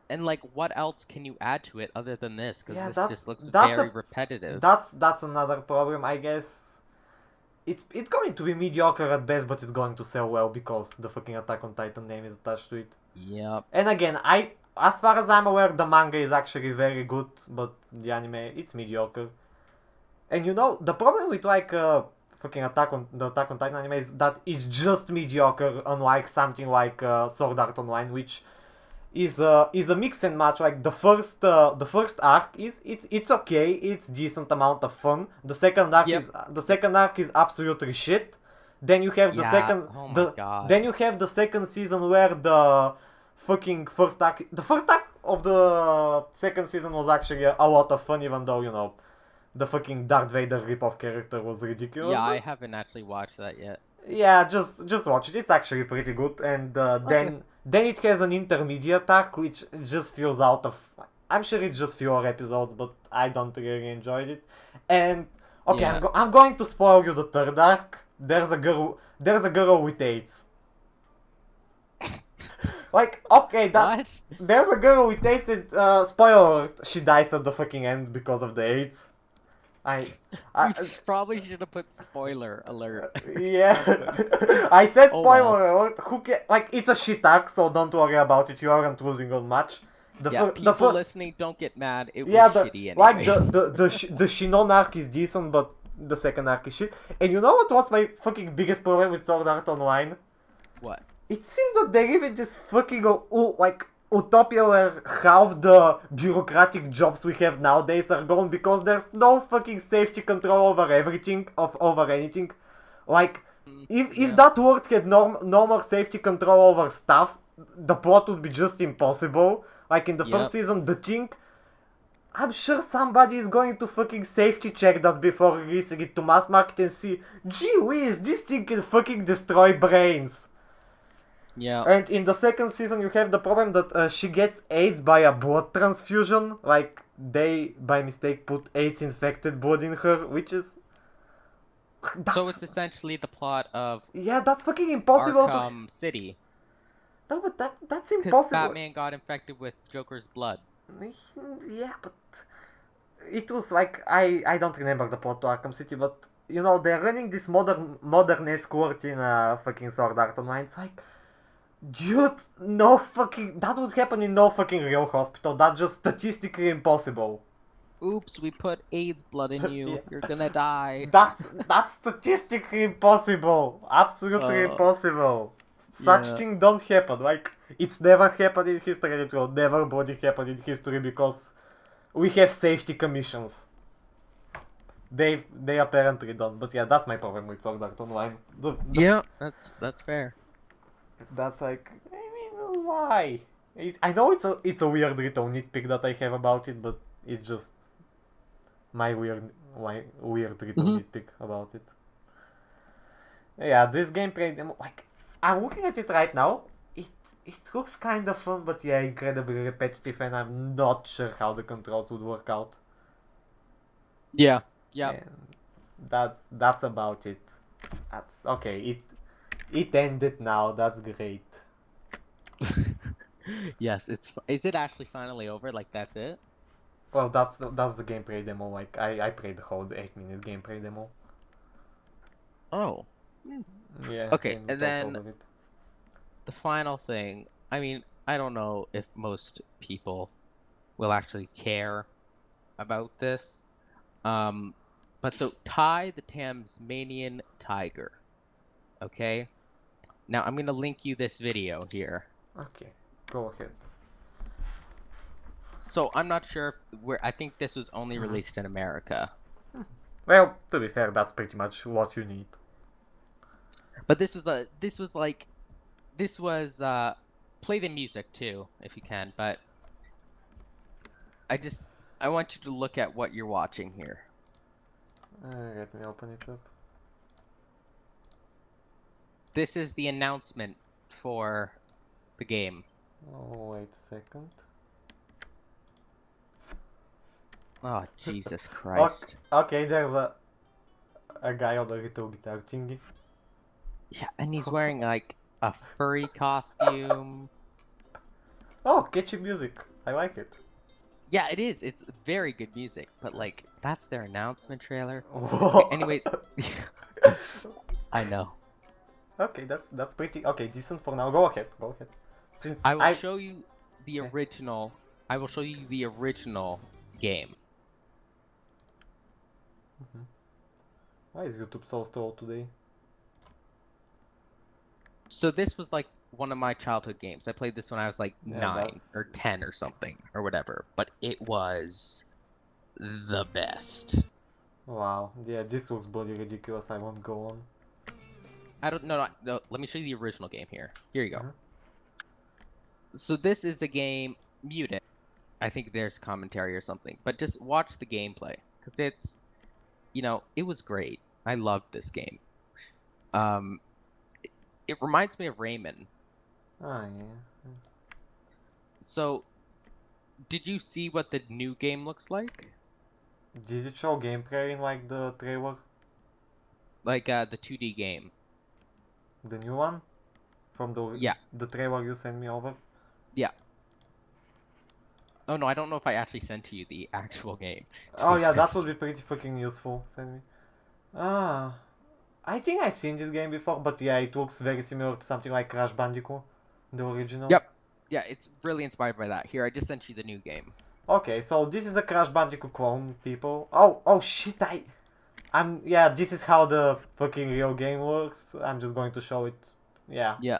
And like, what else can you add to it other than this? Because Yeah, this just looks that's very a- repetitive. That's another problem, I guess. It's going to be mediocre at best, but it's going to sell well because the fucking Attack on Titan name is attached to it. Yep. And again, as far as I'm aware, the manga is actually very good, but the anime, it's mediocre. And you know, the problem with like fucking Attack on Titan anime is that it's just mediocre, unlike something like Sword Art Online, which is a mix and match. Like the first arc it's okay, it's decent amount of fun. The second arc is absolutely shit. Then you have then you have the second season where the fucking first arc of the second season was actually a lot of fun, even though, you know, the fucking Darth Vader ripoff character was ridiculous. Yeah, I haven't actually watched that yet. Yeah, just watch it. It's actually pretty good. And then it has an intermediate arc which just feels out of. I'm sure it's just fewer episodes, but I don't really enjoyed it. And okay, Yeah. I'm going to spoil you the third arc. There's a girl with AIDS. Like, okay, What? there's a girl with AIDS, and spoiler alert, she dies at the fucking end because of the AIDS. I Probably should have put spoiler alert. yeah, I said Oh, spoiler well. alert. Who like, it's a shit arc, so don't worry about it. You aren't losing on much. People listening, don't get mad. It was shitty anyway. Like the Shinon arc is decent, but the second arc is shit. And you know what? What's my fucking biggest problem with Sword Art Online? What? It seems that they live in this fucking like utopia where half the bureaucratic jobs we have nowadays are gone because there's no fucking safety control over everything, over anything. Like, if that world had no more safety control over stuff, the plot would be just impossible. Like in the first season, the thing, I'm sure somebody is going to fucking safety check that before releasing it to mass market and see, gee whiz, this thing can fucking destroy brains. Yeah. And in the second season, you have the problem that she gets AIDS by a blood transfusion. Like, they, by mistake, put AIDS-infected blood in her, which is... So it's essentially the plot of Yeah, that's fucking impossible Arkham City. No, but that's Because impossible. Batman got infected with Joker's blood. Yeah, but... It was like... I don't remember the plot to Arkham City, but... You know, they're running this modern-esque world in fucking Sword Art Online. It's like... Dude, no fucking... That would happen in no fucking real hospital. That's just statistically impossible. Oops, we put AIDS blood in you. Yeah. You're gonna die. That's statistically impossible. Absolutely impossible. Such thing don't happen. Like, it's never happened in history and it will never bloody happen in history because we have safety commissions. They apparently don't. But yeah, that's my problem with Sword Art Online. Yeah, that's fair. That's like, I mean, why? I know it's a weird little nitpick that I have about it, but it's just my weird little nitpick about it. Yeah, this gameplay, like, I'm looking at it right now. it looks kind of fun, but yeah, incredibly repetitive, and I'm not sure how the controls would work out. Yeah. Yeah. And that's about it. That's okay. It ended now. That's great. Yes, is it actually finally over? Like that's it? Well, that's the gameplay demo. Like I played the whole 8 minute gameplay demo. Oh. Yeah, Okay, and we and talked then over it. the final thing. I mean, I don't know if most people will actually care about this. But so Ty the Tasmanian tiger. Okay? Now I'm gonna link you this video here. Okay, go ahead. So I'm not sure if I think this was only Mhm. released in America. Well, to be fair, that's pretty much what you need. But this was play the music too, if you can, but I want you to look at what you're watching here. Let me open it up. This is the announcement for the game. Oh, wait a second. Oh, Jesus Christ. Okay, there's a guy on a little guitar thingy. Yeah, and he's wearing like a furry costume. Oh, catchy music. I like it. Yeah, it is. It's very good music, but like that's their announcement trailer. Whoa. Okay, anyways, I know. Okay, that's pretty okay, decent for now. Go ahead. Since I will show you the Okay. original. I will show you the original game. Why is YouTube so slow today? So this was like one of my childhood games. I played this when I was like Yeah, 9 or 10 or something or whatever, but it was the best. Wow. Yeah, this looks bloody ridiculous. I won't go on. I don't know. No, let me show you the original game here. Here you go. Mhm. So this is a game muted. I think there's commentary or something, but just watch the gameplay because it's, it was great. I loved this game. It reminds me of Rayman. Ah, yeah. So, did you see what the new game looks like? Did it show gameplay in like the trailer? Like the 2D game. The new one? From the trailer you sent me over? Yeah. Oh no, I don't know if I actually sent to you the actual game. Oh yeah, that would be pretty fucking useful. Send me. Ah, I think I've seen this game before, but yeah, it looks very similar to something like Crash Bandicoot, the original. Yep. Yeah, it's really inspired by that. Here, I just sent you the new game. Okay, so this is a Crash Bandicoot clone, people. Oh shit, yeah, this is how the fucking real game works. I'm just going to show it. Yeah. Yeah.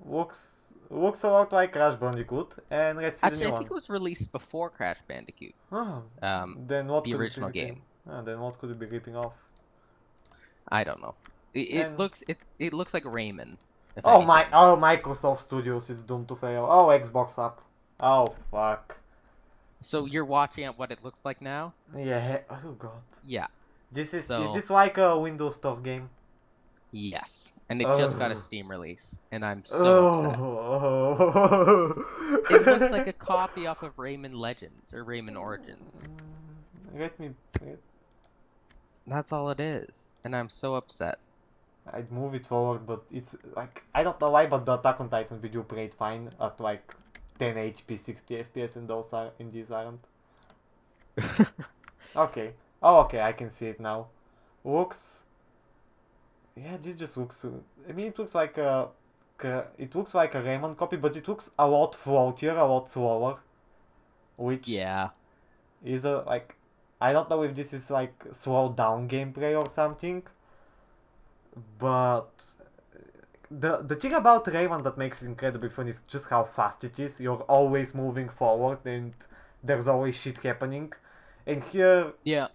Looks a lot like Crash Bandicoot, and let's see the Actually, new I think it one. was released before Crash Bandicoot. Oh, Um, then what the could original it be ripping? game. Then what could it be ripping off? I don't know. It And- looks like Rayman. if Oh anything. Microsoft Studios is doomed to fail. Oh, Xbox up. Oh fuck. So you're watching at what it looks like now? Yeah. Oh god. Yeah. Is So- this like a Windows Store game? Yes. And it just got a Ugh. Steam release, and I'm so upset. Oh. It looks like a copy off of Rayman Legends or Rayman Origins. Let me. That's all it is, and I'm so upset. I'd move it forward, but it's like I don't know why, but the Attack on Titan video played fine at like 10 HP, 60 FPS, and these aren't. Okay. Oh, okay. I can see it now. Looks. Yeah, this just looks. I mean, it looks like a Rayman copy, but it looks a lot floatier, a lot slower. Which Yeah. is like. I don't know if this is like slowed down gameplay or something. But the thing about Rayman that makes it incredibly fun is just how fast it is. You're always moving forward and there's always shit happening. And here Yeah.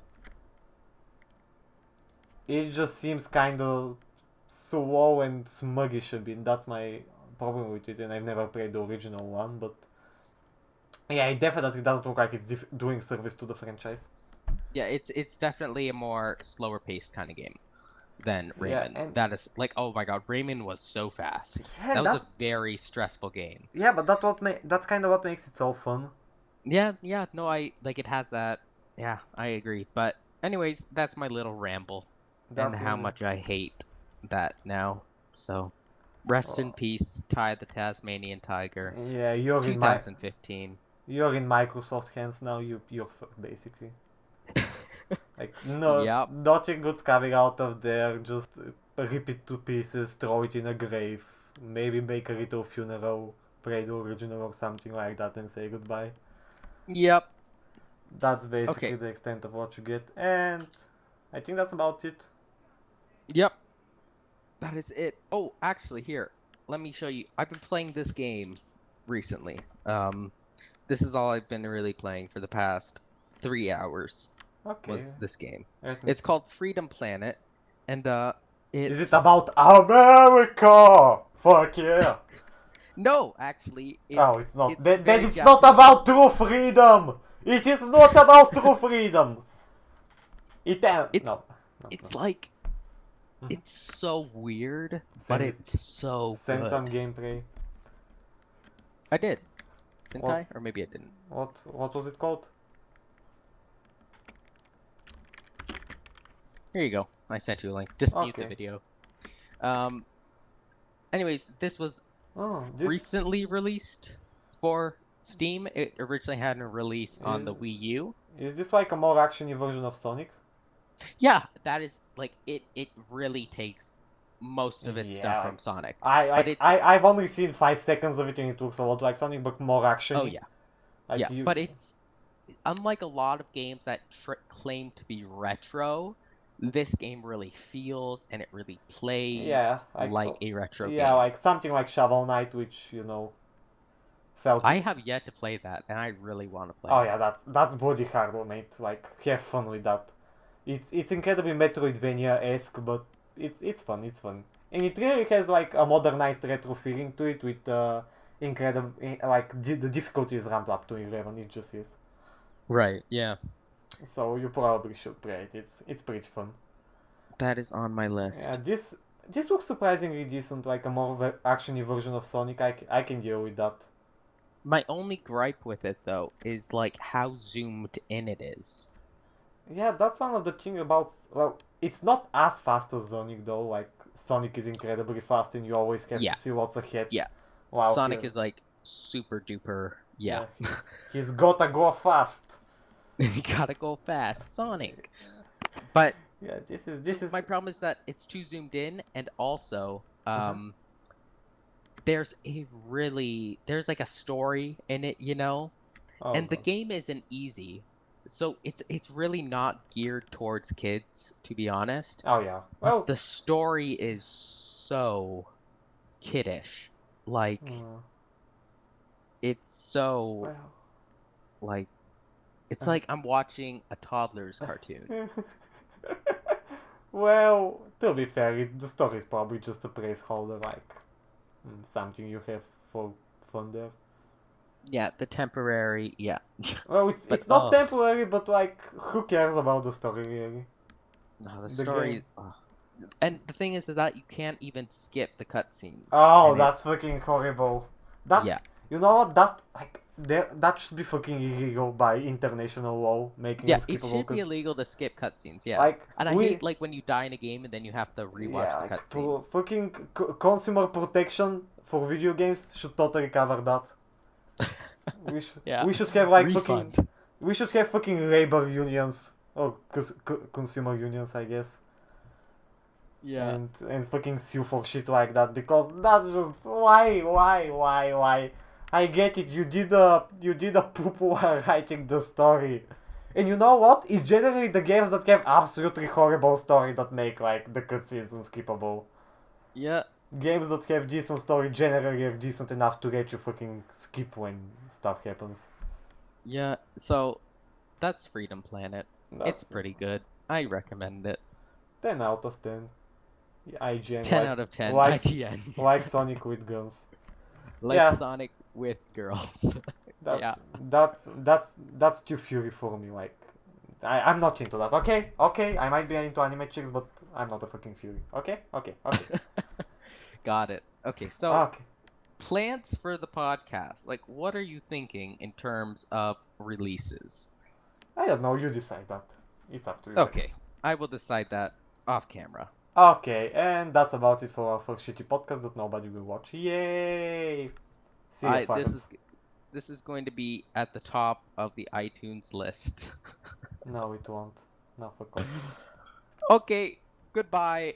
it just seems kind of slow and smuggish a bit. That's my problem with it, and I've never played the original one, but yeah, it definitely doesn't look like it's doing service to the franchise. Yeah, it's definitely a more slower paced kind of game. than Yeah, Rayman. and That is like, oh my god, Rayman was so fast. yeah, That was that's a very stressful game. yeah, but that's kind of what makes it so fun. Yeah, yeah, no, I like it has that. Yeah, I agree. But anyways, that's my little ramble and how Definitely. much I hate that now. So, rest in Oh, peace, Ty the Tasmanian Tiger, yeah, 2015. you're in Microsoft hands now. You're fucked basically. Like no, Yep. nothing good's coming out of there. Just rip it to pieces, throw it in a grave, maybe make a little funeral, pray the original or something like that, and say goodbye. Yep. That's basically Okay. the extent of what you get, and I think that's about it. Yep. That is it. Oh, actually, here, let me show you. I've been playing this game recently. This is all I've been really playing for the past 3 hours. Okay, Was this game? let me It's see. called Freedom Planet, and Is it it's about America? Fuck yeah! no, actually, Oh, it's not. it's Then very it's not about Japanese. true freedom. It is not about true freedom. It's No, no, no. it's like Mhm. it's so weird, but Send it. it's so Send some good. gameplay. I didn't What? I? Or maybe I didn't. What was it called? Here you go. I sent you a link. Just mute the Okay. video. Um. Anyways, this was Oh, this recently released for Steam. It originally had a release on is the Wii U. is this like a more actiony version of Sonic? Yeah, that is like it really takes most of its stuff Yeah, from Sonic. I But like it's I've only seen 5 seconds of it and it looks a lot like Sonic, but more oh actiony. yeah. Like Yeah, you, but it's unlike a lot of games that claim to be retro, this game really feels and it really yeah, plays like like a retro yeah, game. like something like Shovel Knight, which felt. I have yet to play that and I really want to play Oh it. yeah, that's bloody hard, mate. Like have fun with that. It's incredibly Metroidvania-esque, but it's fun. It's fun, and it really has like a modernized retro feeling to it with incredible like the difficulty is ramped up to 11. It just is. Right, yeah. So you probably should play it. It's pretty fun. That is on my Yeah, list. this looks surprisingly decent. Like a more actiony version of Sonic. I can deal with that. My only gripe with it though is like how zoomed in it is. Yeah, that's one of the things about. Well, it's not as fast as Sonic though. Like Sonic is incredibly fast, and you always have Yeah, to see what's ahead. yeah. Wow, Sonic here, is like super duper. Yeah. yeah, he's gotta go fast. You gotta go fast, Sonic. But Yeah, so this is. my problem is that it's too zoomed in, and also Uh-huh. there's like a story in it, Oh and the god. game isn't easy, so it's really not geared towards kids, to be honest. Oh yeah. But Well. the story is so kiddish, like Uh, it's so well. like it's Uh, like I'm watching a toddler's cartoon. well, to be fair, the story is probably just a placeholder, like something you have for fun there. Yeah, the temporary, yeah. Well, But it's not temporary, but like, who cares about the story really? no, the The game. story. And the thing is that you can't even skip the cutscenes, Oh, and that's it's fucking horrible. That yeah, you know what? That should be fucking illegal by international law, making yeah. It unskippable. should be Cause illegal to skip cutscenes, yeah. like And I we hate like when you die in a game and then you have to rewatch yeah, the like cutscene. fucking consumer protection for video games should totally cover that. Yeah, We should have like fucking refund. we should have fucking labor unions or consumer unions, I guess, Yeah, and fucking sue for shit like that because that's just why. I get it. You did a poop while writing the story, and you know what? It's generally the games that have absolutely horrible story that make like the cutscenes unskippable. yeah, Games that have decent story generally are decent enough to let you fucking skip when stuff happens. yeah. So that's Freedom Planet. It's That's pretty good. I recommend it. 10 out of 10. IGN 10 out of 10. like IGN. like Sonic with guns. Like Yeah, Sonic with girls. that's Yeah. that's too fury for me. Like I'm not into that. Okay, okay. I might be into anime chicks, but I'm not a fucking fury. Okay, okay, okay, Got it. Okay, so okay. plans for the podcast. Like, what are you thinking in terms of releases? I don't know. You decide that. It's up to you, buddy. Okay, I will decide that off camera. Okay, and that's about it for our first shitty podcast that nobody will watch. Yay! See you, I this farts. is this is going to be at the top of the iTunes list. No, it won't. No, fuck off. Okay, goodbye.